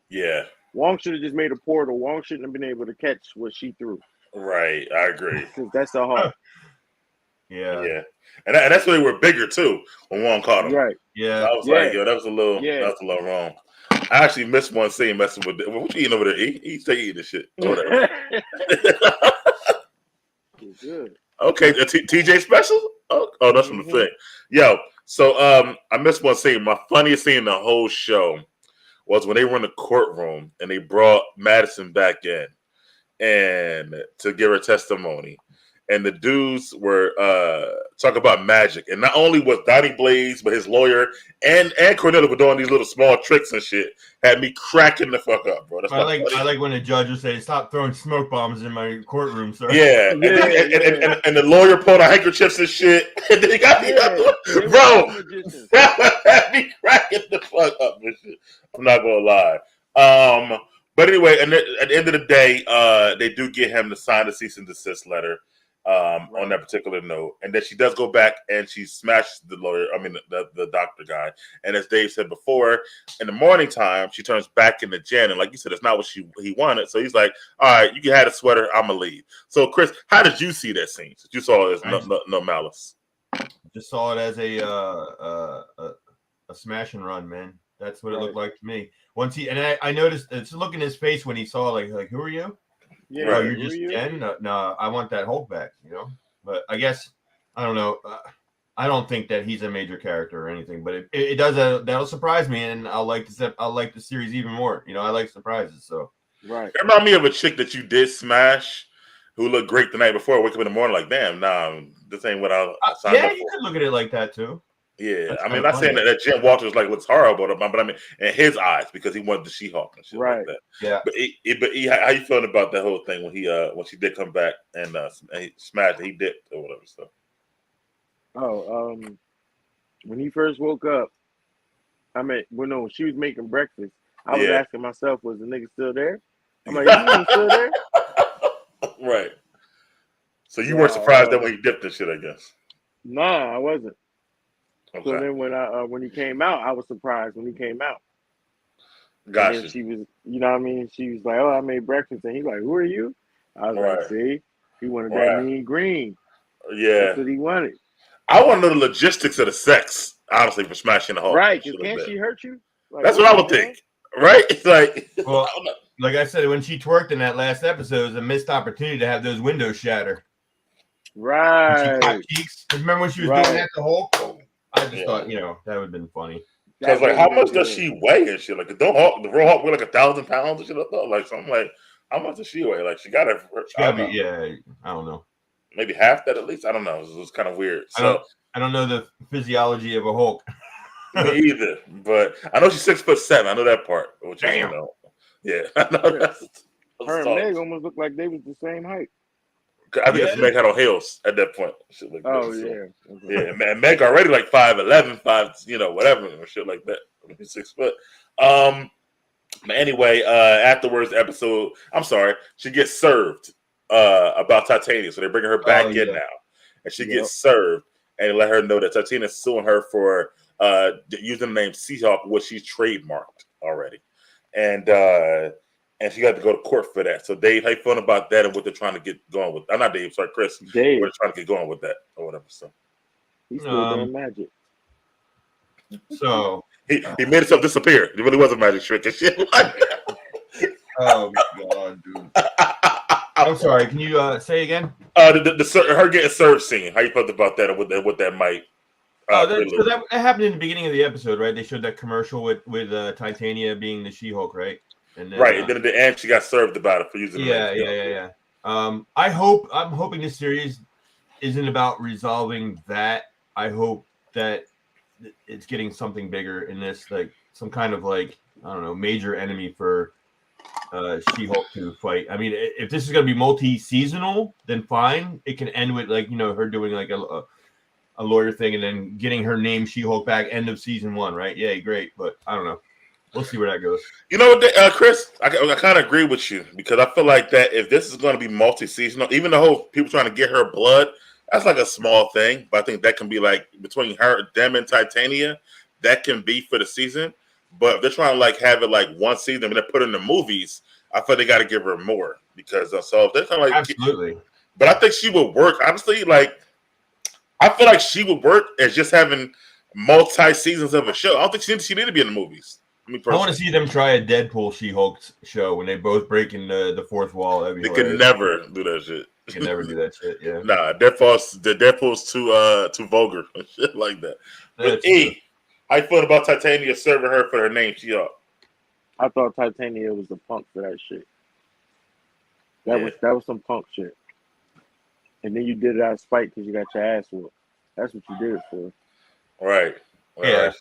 Yeah. Wong should have just made a portal. Wong shouldn't have been able to catch what she threw. Right, I agree. Because that's a Hulk. Yeah. Yeah. And that's when they were bigger, too, when Wong caught them. Right. Yeah. So I was like, yo, that was a little wrong. I actually missed one scene messing with it. What you eating over there? He stay eating this shit. Oh, whatever. Good. Okay, TJ special? Oh, that's from the thing. Yo, so I missed one scene. My funniest scene in the whole show was when they were in the courtroom and they brought Madison back in and to give her testimony. And the dudes were talking about magic. And not only was Donnie Blaze, but his lawyer and Cornelia were doing these little small tricks and shit. Had me cracking the fuck up, bro. I like when the judge would say, "Stop throwing smoke bombs in my courtroom, sir." Yeah. And the lawyer pulled out handkerchiefs and shit. And then he got bro. Had me cracking the fuck up and shit. I'm not gonna lie. But anyway, and at the end of the day, they do get him to sign the cease and desist letter. On that particular note, and then she does go back and she smashes the lawyer. I mean, the doctor guy. And as Dave said before, in the morning time, she turns back into Jen, and like you said, it's not what he wanted. So he's like, "All right, you can have the sweater. I'm gonna leave." So, Chris, how did you see that scene? Since you saw it as no malice. Just saw it as a smash and run, man. That's what it looked like to me. Once I noticed it's look in his face when he saw like who are you? Yeah, bro, you're just Jen. No, I want that Hulk back, you know. But I guess I don't know. I don't think that he's a major character or anything. But it does that'll surprise me, and I'll like the series even more. You know, I like surprises. So right. It reminded me of a chick that you did smash, who looked great the night before. Wake up in the morning like, damn, nah, this ain't what I signed up for. Yeah, you could look at it like that too. Yeah, that's I mean, not saying that Jen Walters like looks horrible, but I mean, in his eyes, because he wanted the She-Hulk and shit like that. Yeah. But how you feeling about that whole thing when she did come back and he smashed, he dipped or whatever stuff? When he first woke up, when she was making breakfast, I was asking myself, was the nigga still there? I'm like, is he still there? Right. So you weren't surprised that when he dipped and shit, I guess. Nah, I wasn't. Okay. So then when he came out, I was surprised when he came out. Gotcha. And she was, you know what I mean? She was like, "Oh, I made breakfast," and he's like, "Who are you?" I was like, "See, he wanted that mean green. Yeah, that's what he wanted." I want to know the logistics of the sex, honestly, for smashing the Hulk. Right? Because can't she hurt you? Like, that's what I would think. Right? It's like, well, like I said, when she twerked in that last episode, it was a missed opportunity to have those windows shatter. Right. Cheeks. Remember when she was doing that to Hulk? I just thought, you know, that would have been funny. Because like, how much does she weigh and shit? Like, the real Hulk weigh like 1,000 pounds and shit. I thought, like, so I'm like, how much does she weigh? Like, she got to be, I don't know. Maybe half that at least. I don't know. It was kind of weird. So I don't know the physiology of a Hulk. Me either. But I know she's 6'7". I know that part. Which is, damn. You know, yeah, I know that's her and Meg almost looked like they was the same height. I think Meg had on heels at that point. Shit like that. So, yeah, and Meg already like 5'11", 5, you know, whatever, or shit like that. 6 foot. But anyway, afterwards, episode, I'm sorry, she gets served about Titania, so they bring her back in now, and she gets served, and let her know that Titania's suing her for using the name She-Hulk, which she's trademarked already, and she got to go to court for that. So Dave, how you feeling about that and what they're trying to get going with? I'm not Dave, sorry, Chris. Dave, we're trying to get going with that or whatever. So he's still doing magic. So he made himself disappear. It really was a magic trick and shit like that. Oh God, dude. I'm sorry. Can you say again? Her getting served scene. How you felt about that, or what that might? So that happened in the beginning of the episode, right? They showed that commercial with Titania being the She-Hulk, right? And then, and then at the end, she got served about it for using. Yeah. I'm hoping this series isn't about resolving that. I hope that it's getting something bigger in this, like some kind of like, I don't know, major enemy for She-Hulk to fight. I mean, if this is going to be multi-seasonal, then fine. It can end with like, you know, her doing like a lawyer thing and then getting her name She-Hulk back end of season 1, right? Yeah, great. But I don't know. We'll see where that goes. You know what, Chris? I kind of agree with you because I feel like that if this is going to be multi-seasonal, even the whole people trying to get her blood, that's like a small thing. But I think that can be like between them and Titania, that can be for the season. But if they're trying to like have it like one season and they put it in the movies, I feel they got to give her more because so if they're kind of like absolutely. But I think she would work honestly. Like I feel like she would work as just having multi seasons of a show. I don't think she need to be in the movies. I want to see them try a Deadpool She-Hulk show when they both break in the fourth wall. That'd be They hilarious. could never do that shit. They can never do that shit. Yeah. Nah, Deadpool's too vulgar and shit like that. But how you feel about Titania serving her for her name, She-Hulk? I thought Titania was the punk for that shit. That was some punk shit. And then you did it out of spite because you got your ass whooped. That's what you did it for. Right. Yeah.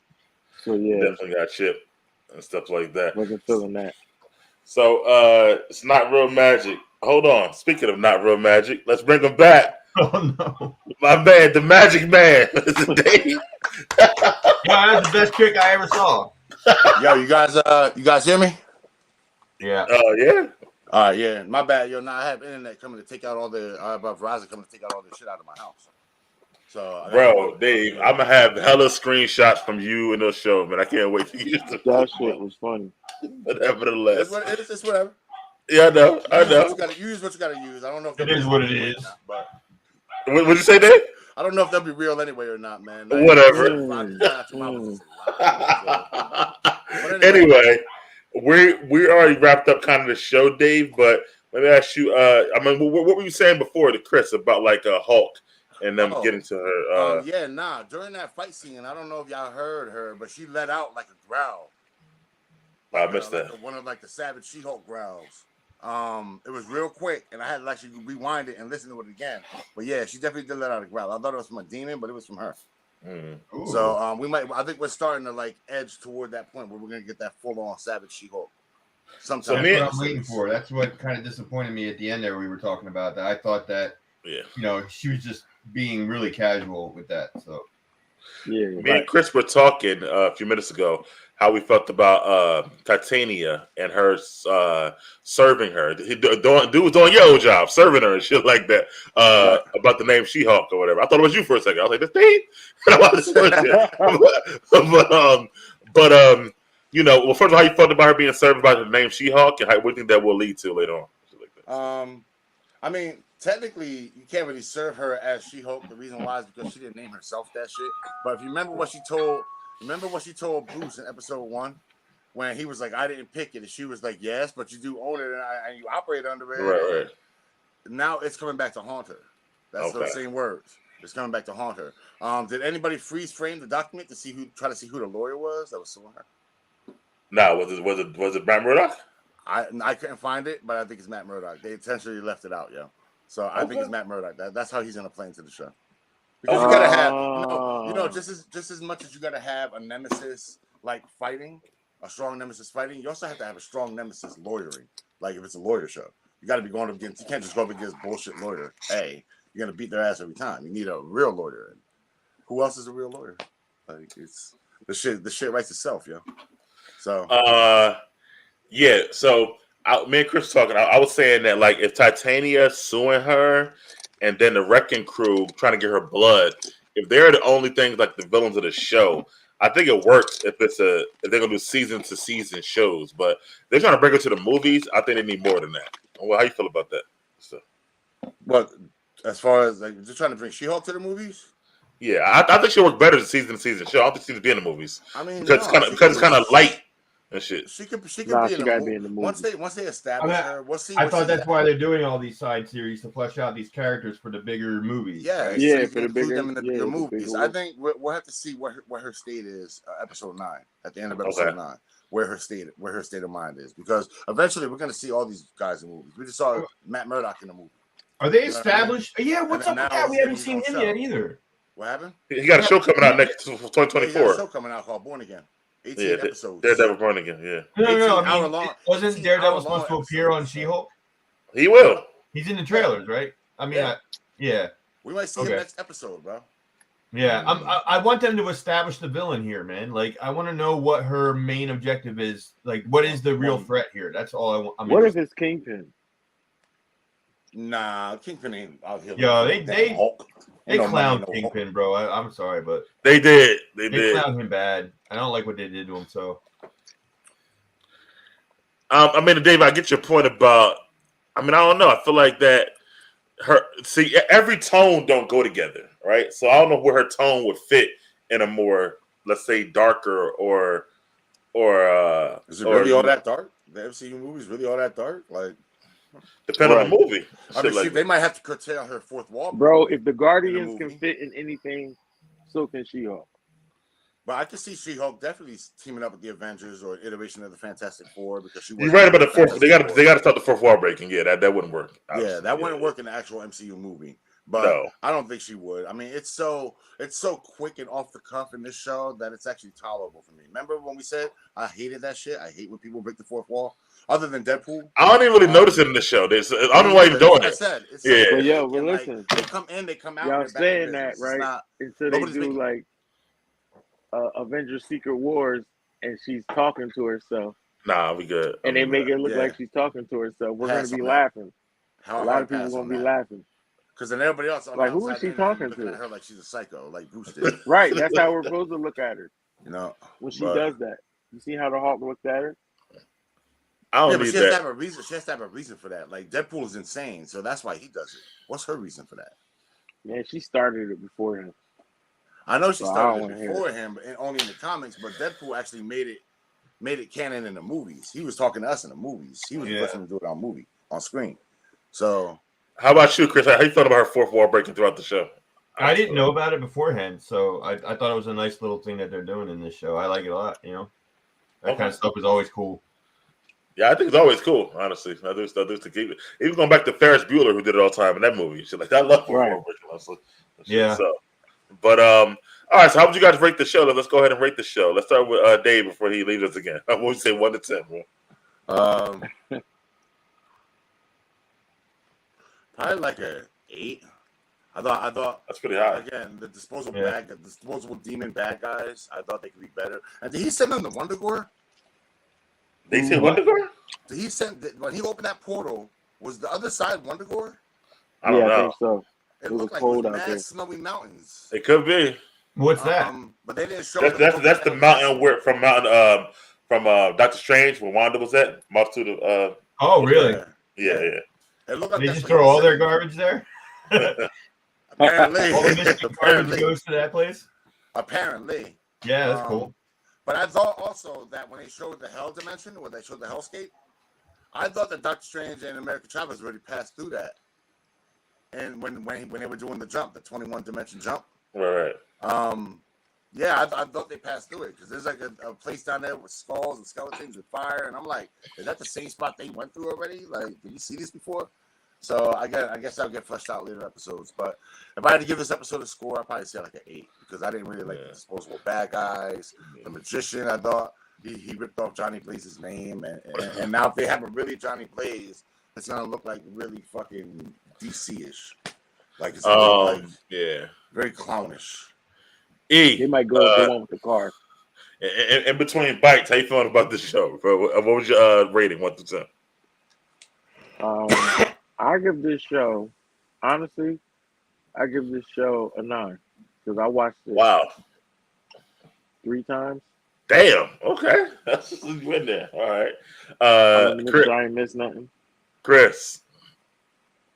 So yeah, definitely got chipped and stuff like that. Wasn't feeling that. So it's not real magic. Hold on. Speaking of not real magic, let's bring him back. Oh no, my man, the Magic Man. Dave. Yeah, that's the best trick I ever saw. Yo, you guys hear me? Yeah. Yeah. All right, yeah. My bad, yo. Now I have internet coming to take out all the Verizon coming to take out all the shit out of my house. So, bro, Dave, I'm gonna have hella screenshots from you in those show, man. I can't wait to use them. That shit was funny. But nevertheless, it's whatever. Yeah, I know. Use what you gotta use. I don't know if it is what it is. Not, but what'd you say, Dave? I don't know if that'll be real anyway or not, man. Whatever. Anyway, we already wrapped up kind of the show, Dave. But let me ask you. I mean, what were you saying before to Chris about like Hulk and them getting to her? During that fight scene, I don't know if y'all heard her, but she let out like a growl. I missed that. One of like the Savage She-Hulk growls. It was real quick, and I had to actually rewind it and listen to it again. But yeah, she definitely did let out a growl. I thought it was from a demon, but it was from her. Mm-hmm. So I think we're starting to like edge toward that point where we're gonna get that full-on Savage She-Hulk. That's what I'm waiting for. That's what kind of disappointed me at the end there. We were talking about that. I thought that, she was just being really casual with that. So yeah, me and Chris were talking a few minutes ago how we felt about Titania and her serving her. Dude was doing your old job, serving her and shit like that. About the name She-Hulk or whatever. I thought it was you for a second. I was like, "This Dave?" Well, first of all, how you felt about her being served by the name She-Hulk, and what do you think that will lead to later on? I mean, technically, you can't really serve her as She-Hulk. The reason why is because she didn't name herself that shit. But if you remember what she told Bruce in episode 1 when he was like, I didn't pick it. And she was like, yes, but you do own it and you operate under it. Right. Now it's coming back to haunt her. That's the same words. It's coming back to haunt her. Did anybody freeze frame the document to try to see who the lawyer was that was suing her? No, was it Matt Murdock? I couldn't find it, but I think it's Matt Murdock. They intentionally left it out, yo. So I think it's Matt Murdock. That's how he's gonna play into the show. Because you gotta have, just as much as you gotta have a nemesis like fighting, a strong nemesis fighting, you also have to have a strong nemesis lawyering. Like if it's a lawyer show, you gotta be going up against. You can't just go up against bullshit lawyer. Hey, you're gonna beat their ass every time. You need a real lawyer. And who else is a real lawyer? Like it's the shit writes itself, yo. So So me and Chris talking. I was saying that like if Titania suing her, and then the Wrecking Crew trying to get her blood, if they're the only things like the villains of the show, I think it works if they're gonna do season to season shows. But they're trying to bring her to the movies. I think they need more than that. Well, how you feel about that? So, but as far as like just trying to bring She-Hulk to the movies. Yeah, I think she'll work better as a season to season show. I don't think she'll be in the movies. I mean, because it's kind of light and shit. She could be in the movie. Once they establish her, we'll see. I thought that's why they're doing all these side series to flesh out these characters for the bigger movies. Yeah, right? yeah, so for the bigger them in the bigger movies. I think we'll have to see what her state is. Episode 9 at the end of episode 9, where her state of mind is, because eventually we're gonna see all these guys in movies. We just saw Matt Murdock in the movie. Are they established? Yeah, what's up with that? We haven't seen him yet either. What happened? He got a show coming out next 2024. He got a show coming out called Born Again. 18 episodes. Daredevil Born Again, yeah. No. I mean, wasn't Daredevil supposed to appear on She-Hulk? He will. He's in the trailers, right? I mean, yeah. We might see him next episode, bro. Yeah, I want them to establish the villain here, man. Like, I want to know what her main objective is. Like, what is the real threat here? That's all I want. What if it's Kingpin? Nah, Kingpin ain't out here. Yo, they clowned Kingpin, bro. I'm sorry, but they did. They clowned him bad. I don't like what they did to him. So, I mean, Dave, I get your point about. I mean, I don't know. I feel like that. Every tone don't go together, right? So I don't know where her tone would fit in a more, let's say, darker or, I don't know. I feel like that her tone and her nemesis, or is it really all that dark? The MCU movies really all that dark? Like, depending on the movie. I mean, they might have to curtail her fourth wall. Bro, if the Guardians can fit in anything, so can She-Hulk. But I can see She-Hulk definitely teaming up with the Avengers or iteration of the Fantastic Four because you're right about the fourth. They got to start the fourth wall breaking. Yeah, that wouldn't work. Obviously. Yeah, that wouldn't work in the actual MCU movie. But I don't think she would. I mean, it's so quick and off the cuff in this show that it's actually tolerable for me. Remember when we said I hated that shit? I hate when people break the fourth wall. Other than Deadpool, I don't even really notice it in the show. I don't know why you're doing it. But but listen, like, they come in, they come out. Y'all saying that right? Until they do like Avengers Secret Wars, and she's talking to herself. Nah, we good. And they make it look like she's talking to herself. We're gonna be laughing. A lot of people gonna be laughing. Because then everybody else, like, who is she talking to? At her like she's a psycho, like Bruce did. Right, that's how we're supposed to look at her. You know, when she does that, you see how the Hulk looked at her. I don't but she has to have a reason. She has to have a reason for that. Like Deadpool is insane, so that's why he does it. What's her reason for that? Man, she started it before him. I know she started it before him, but only in the comics. But Deadpool actually made it canon in the movies. He was talking to us in the movies. He was the person to do it on screen. So, how about you, Chris? How you thought about her fourth wall breaking throughout the show? I didn't know about it beforehand, so I thought it was a nice little thing that they're doing in this show. I like it a lot. You know, that kind of stuff is always cool. Yeah, I think it's always cool, honestly. Others to keep it. Even going back to Ferris Bueller, who did it all the time in that movie. Shit, like I love fourth wall breaking, honestly. Yeah. So, but all right. So, how would you guys rate the show? Let's go ahead and rate the show. Let's start with Dave before he leaves us again. What would you say 1 to 10, bro? Probably like a 8. I thought that's pretty high. Again, the disposable demon bad guys. I thought they could be better. And did he send them to Wondagore? They said Wondagore? Did he send when he opened that portal? Was the other side Wondagore? I don't know. I think so. It looked like cold out there. Snowy mountains. It could be. What's that? But they didn't show. That's the mountain from Doctor Strange where Wanda was at. Multitude of. Oh really? Yeah. It looked like they just throw all their garbage there. Apparently, all the mystic garbage goes to that place. Apparently. Yeah, that's cool. But I thought also that when they showed the Hell Dimension, when they showed the Hellscape, I thought that Doctor Strange and American Travelers already passed through that. And when they were doing the jump, the 21 dimension jump, right. Yeah, I thought they passed through it because there's like a place down there with skulls and skeletons and fire, and I'm like, is that the same spot they went through already? Like, did you see this before? So I guess I'll get fleshed out later episodes. But if I had to give this episode a score, I'd probably say like an 8 because I didn't really like the disposable bad guys, the magician. I thought he ripped off Johnny Blaze's name, and now if they have a really Johnny Blaze, it's gonna look like really fucking DC-ish. Like it's very clownish. They might go with the one with the car. In between bites, how you feeling about this show? What was your rating 1 to 10? I give this show, honestly, a 9 because I watched it 3 times. Damn. Okay, that's just you in there. All right. Chris, I ain't miss nothing. Chris.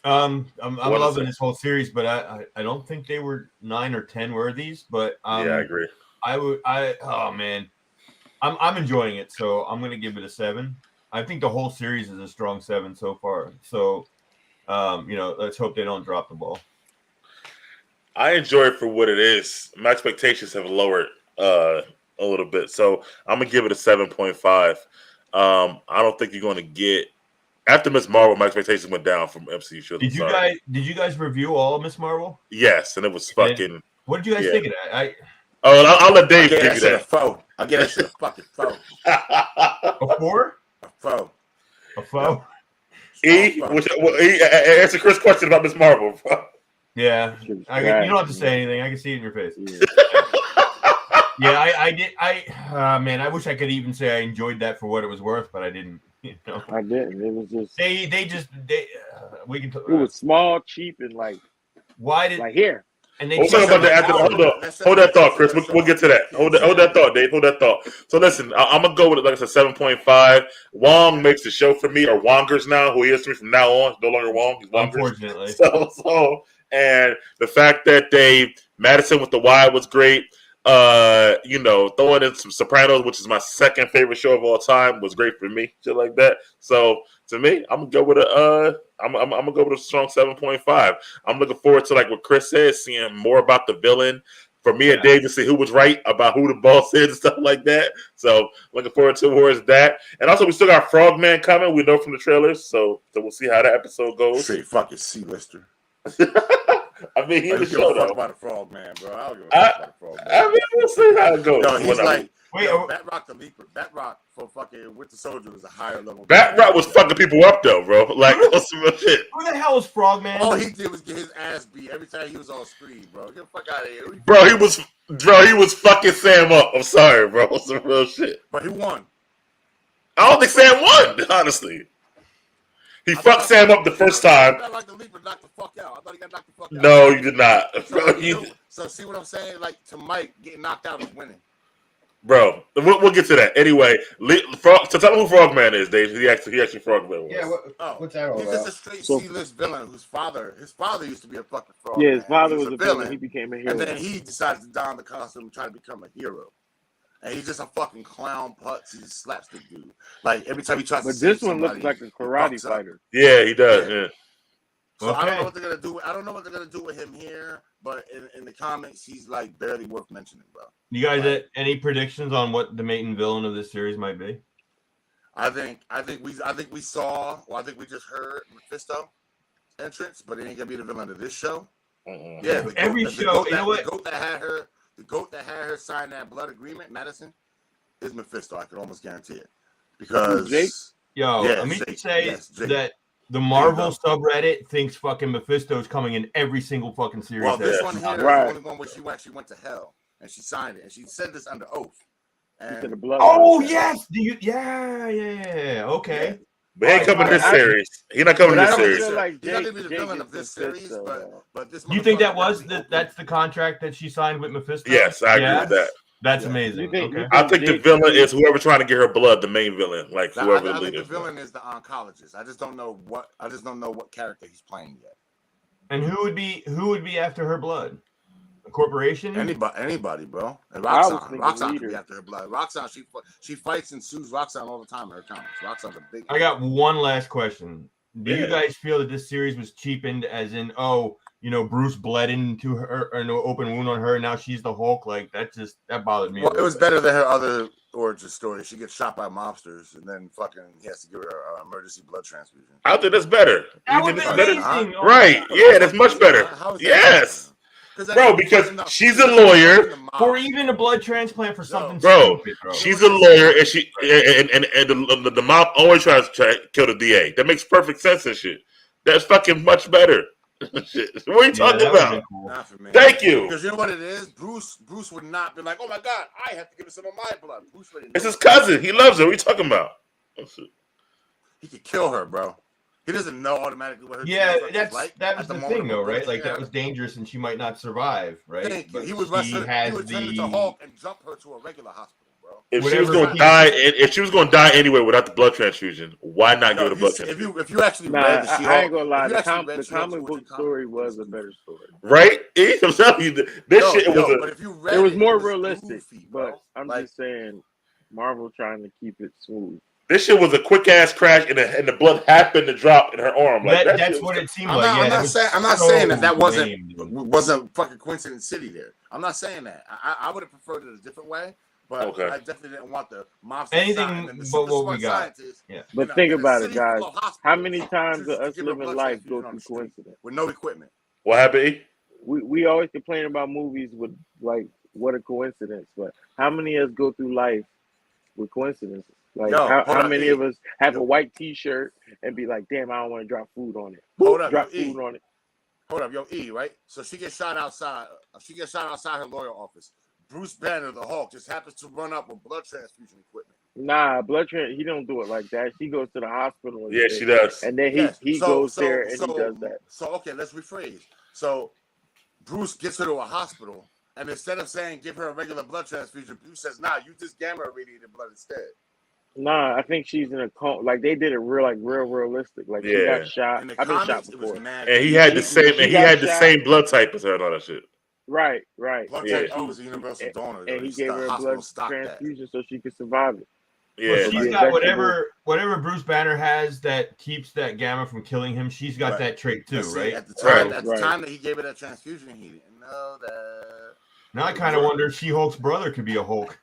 I'm loving this whole series, but I don't think they were 9 or 10 worthies. But yeah, I agree. Oh man, I'm enjoying it, so I'm gonna give it a 7. I think the whole series is a strong 7 so far. So, let's hope they don't drop the ball. I enjoy it for what it is. My expectations have lowered a little bit, so I'm gonna give it a 7.5. I don't think you're gonna get. After Miss Marvel, my expectations went down from MCU shows. Did you guys review all of Miss Marvel? Yes, and it was fucking. What did you guys think of that? I'll let Dave give you that. I get that shit a fucking foe. A 4? A foe. A foe. Answer Chris' question about Miss Marvel. Yeah, you don't have to say anything. I can see it in your face. Yeah, I did. Man, I wish I could even say I enjoyed that for what it was worth, but I didn't. I didn't. It was just we can. It was small, cheap, and like here. And we'll talk about that after. Hold that thought, Chris. We'll get to that. Hold that thought, Dave. Hold that thought. So listen, I'm gonna go with it like I said, 7.5. Wong makes the show for me, or Wongers now, who he is to me from now on. No longer Wong. He's Wongers. Unfortunately. So and the fact that Madison with the Y was great. throwing in some Sopranos, which is my second favorite show of all time, was great for me. Shit like that. So to me, I'm gonna go with I'm gonna go with a strong 7.5. I'm looking forward to, like what Chris said, seeing more about the villain. For me and Dave to see who was right about who the boss is and stuff like that. So looking forward towards that. And also we still got Frogman coming. We know from the trailers. So we'll see how that episode goes. Straight fucking C-lister. I mean, he's a show show, though. About the Frogman, bro. I don't give a fuck about the Frogman. I mean, we'll see how it goes. No, he's like, wait, Batrock the Leaper. Batrock for fucking Winter Soldier was a higher level. Batrock was fucking people up though, bro. Like, what's some real shit? Who the hell is Frogman? All he did was get his ass beat every time he was on screen, bro. Get the fuck out of here. Bro, he was fucking Sam up. I'm sorry, bro. Some real shit. But he won. I don't think Sam won, honestly. He fucked Sam up the first time. Like the Leaper knocked the fuck out. I thought he got knocked the fuck out. No, you did not. So see what I'm saying? Like, to Mike, getting knocked out is winning. Bro, we'll get to that. Anyway, so tell me who Frogman is, Dave. He actually Frogman was. Yeah, what's that all He's about? just a straight C-list villain his father used to be a fucking frog. Yeah, his father was a villain. He became a hero. And then he decided to don the costume and try to become a hero. And he's just a fucking clown putz. He's a slapstick dude. Like, every time he tries to this one looks like a karate fighter. Yeah, he does. Yeah. So I don't know what they're gonna do. I don't know what they're gonna do with him here, but in the comics, he's like barely worth mentioning, bro. You guys, any predictions on what the main villain of this series might be? I think we just heard Mephisto entrance, but it ain't gonna be the villain of this show. Mm-hmm. Yeah, the goat that had her sign that blood agreement, Madison, is Mephisto. I could almost guarantee it because Jake? Let me say that the Marvel subreddit thinks fucking Mephisto's coming in every single fucking series. Well, this one here is the only one where she went to hell and she signed it and she said this under oath. And yes, okay. Yeah. But he ain't coming this series. He's not coming this series. He's not gonna be the villain of this series, but this. Do you think that's the contract that she signed with Mephisto? Yes, I agree with that. That's amazing. I think the villain is whoever trying to get her blood, the main villain, like whoever the leader. The villain is the oncologist. I just don't know what character he's playing yet. And who would be after her blood? A corporation? Anybody, bro. And Roxanne could be after her blood. Roxanne, she fights and sues Roxanne all the time in her comics. Roxanne's a big. I got one last question. Do you guys feel that this series was cheapened, as in, Bruce bled into her, or no open wound on her, and now she's the Hulk? Like, that bothered me. Well, it was better than her other origin story. She gets shot by mobsters, and then fucking he has to give her an emergency blood transfusion. I think that's better. That would be amazing. Right? Yeah, that's much better. Yes. Bro, because she's a lawyer. Or even a blood transplant for something stupid, bro. She's a lawyer, and the mom always tries to kill the DA. That makes perfect sense and shit. That's fucking much better. Shit. What are you talking about? Cool. Not for me. Thank you. Because you know what it is? Bruce would not be like, oh my God, I have to give her some of my blood. Bruce would. It's his cousin. He loves her. What are you talking about? He could kill her, bro. He doesn't know automatically what her that was the thing, though, right? Like, that was dangerous, and she might not survive, right? But he would turn into Hulk and jump her to a regular hospital, bro. If she was going to die anyway without the blood transfusion, why not give her the blood transfusion? If you actually read the She-Hulk, I ain't gonna lie, the comic book story was a better story, right? I'm telling you, this shit was more realistic. But I'm just saying, Marvel trying to keep it smooth. This shit was a quick ass crash, and the blood happened to drop in her arm. Like that's what it seemed like. I'm not saying that wasn't fucking coincidence city there. I'm not saying that. I would have preferred it a different way, but I definitely didn't want the mobster anything but what we got. Yeah. But think about it, guys. How many times does us living life go through coincidence with no equipment? What happened? We always complain about movies with like what a coincidence, but how many of us go through life with coincidences? Like, how many of us have a white T-shirt and be like, "Damn, I don't want to drop food on it." Drop food on it. Hold up, E, right? So she gets shot outside. She gets shot outside her lawyer office. Bruce Banner, the Hulk, just happens to run up with blood transfusion equipment. Nah, he don't do it like that. She goes to the hospital. Yeah, she does. And then he goes there and he does that. So okay, let's rephrase. So Bruce gets her to a hospital, and instead of saying give her a regular blood transfusion, Bruce says, "Nah, you just gamma irradiated blood instead." Nah, I think she's in a coma. Like, they did it real realistic. Like, she got shot. I've been shot before. And he had the same blood type as her and all that shit. Right. Blood Yeah. transfusion was a universal donor. And he It's gave the her a hospital blood stocked that. transfusion so she could survive it. Yeah, Well, she's like got vegetable. whatever Bruce Banner has that keeps that gamma from killing him. She's got Right. that trait too, See, right? At the time, Right. the time that he gave her that transfusion, he didn't know that. Now I kind of wonder if She-Hulk's brother could be a Hulk.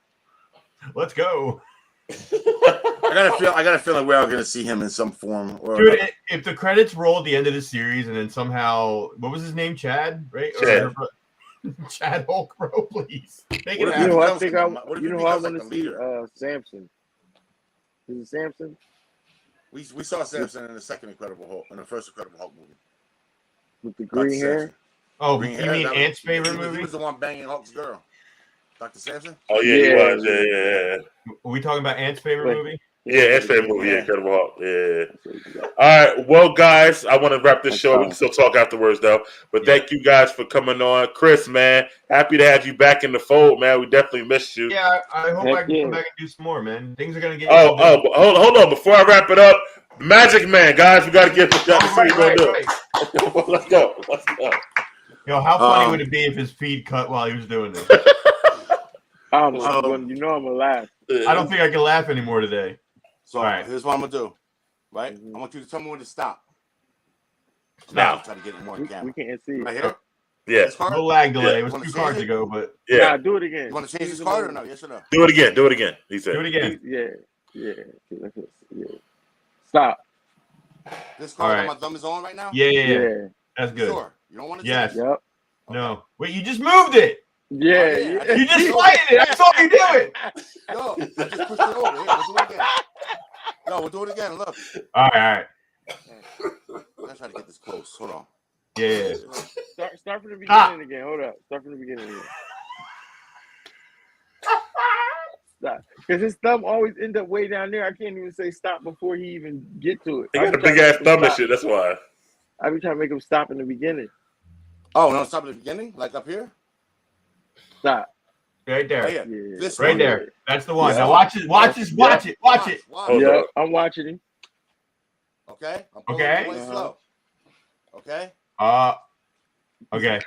Let's go. I got a feeling we're all gonna see him in some form. Or Dude, if the credits roll at the end of the series and then somehow, what was his name? Chad, right? Chad. Chad Hulk, bro, please. Make What it if You happen. know, I becomes think like a- what if you he know who I becomes want like to the see leader? Samson. Is it Samson? We saw Samson in the second Incredible Hulk, in the first Incredible Hulk movie. With the Dr. green hair? Samson. Oh, Green you hair, mean that was- Ant's favorite he movie? was the one banging Hulk's girl. Dr. Samson? Oh yeah, he was. Yeah. Are we talking about Ant's favorite Wait. movie? Yeah, it's favorite movie. Yeah, Incredible Hulk. Yeah. All right. Well, guys, I want to wrap this show. We can still talk afterwards, though. But thank you guys for coming on. Chris, man, happy to have you back in the fold, man. We definitely missed you. Yeah, I hope Heck I can yeah. come back and do some more, man. Things are gonna get. Hold on. Before I wrap it up, Magic Man, guys, we got to get this guy to see what we're gonna do. Let's go. Yo, how funny would it be if his feed cut while he was doing this? I'm gonna laugh. I don't think I can laugh anymore today. So All right. here's what I'm gonna do. Right? I want you to tell me when to stop. Now. I'm trying to get it more on We camera. can't see. Right here? Yeah. This card? No lag delay. Yeah. It was Wanna 2 change cards it? ago, but Yeah. Nah, do it again. You want to change this card or no? Yes or no? Do it again. He said. do it again. Yeah. Stop. This card All on right. my thumb is on right now? Yeah. That's good. Sure. You don't want to Yes. change it? Yep. No. Wait, you just moved it. Yeah. You just slided it. I saw you do it. Yo, I just pushed it over. Here, we'll do it again. No, we'll do it again. Look. All right. Let's try to get this close. Hold on. Yeah. Start from the beginning again. Hold up. Start from the beginning again. Stop. Because his thumb always end up way down there. I can't even say stop before he even get to it. He got a big ass thumb and shit. That's why. I be trying to make him stop in the beginning. Oh, no, stop at the beginning? Like up here? Stop. Right there. Right here. Yeah. This Right one. there. That's the one. Yeah. Now watch it. Watch it. Watch it. Watch it. Hold Yeah, up. I'm watching him. Okay? I'm pulling Okay. it away slow. Okay? Okay.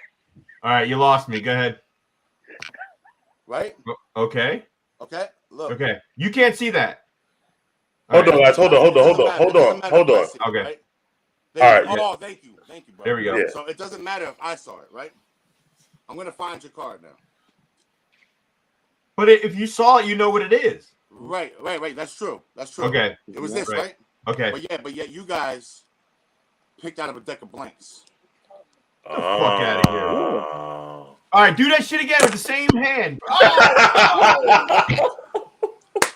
All right. You lost me. Go ahead. Right? Okay. Okay? Look. Okay. You can't see that. Hold on, guys. Hold on. It doesn't matter if I see it, Okay. right? All right, Oh, thank you. Thank you, bro. There we go. Yeah. So it doesn't matter if I saw it, right? I'm going to find your card now. But if you saw it, you know what it is. Right. That's true. Okay. It was this, right? Okay. But yet you guys picked out of a deck of blanks. Get the fuck out of here. Oh. All right. Do that shit again with the same hand. Oh!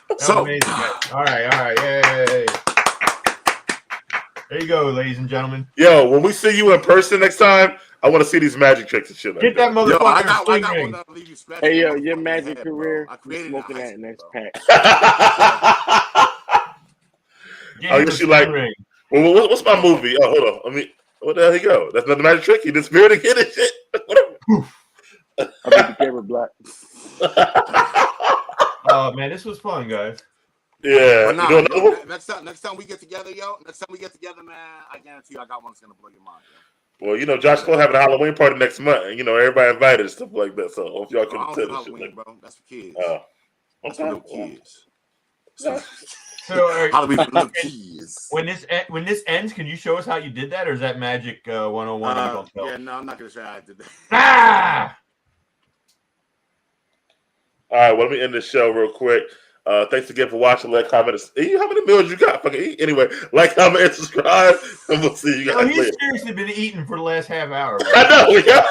That was amazing, guys. All right. Yay. There you go, ladies and gentlemen. Yo, when we see you in person next time, I want to see these magic tricks and shit like Get that Yo, motherfucker I got sling one ring. that'll leave you scratching Hey, yo, your your motherfucking magic head, career, bro. I you created smoking it in that next high pack. Get Oh, him you a see, like- sling ring. Well, what's my movie? Oh, hold on. I mean, where the hell he go? That's not the magic trick. He disappeared again and shit. Whatever. I made the camera black. Oh man, this was fun, guys. Yeah. But nah, You doing another one? next time we get together, man, I guarantee you I got one that's gonna blow your mind, yo. Well, you know, Josh Cole having a Halloween party next month, and you know everybody invited and stuff like that. So hope y'all Bro, can I don't attend do this shit. Halloween, bro. That's for kids. That's Okay. for little kids. So Halloween for little kids. when this ends, can you show us how you did that, or is that magic 101? that you don't tell? Yeah, no, I'm not gonna show you how I did that. Ah! All right. Well, let me end this show real quick. Thanks again for watching. Like, comment. How many meals you got? Fucking eat. Anyway, like, comment, and subscribe. And we'll see you Yo, guys he's later. seriously been eating for the last half hour. I know. Yeah.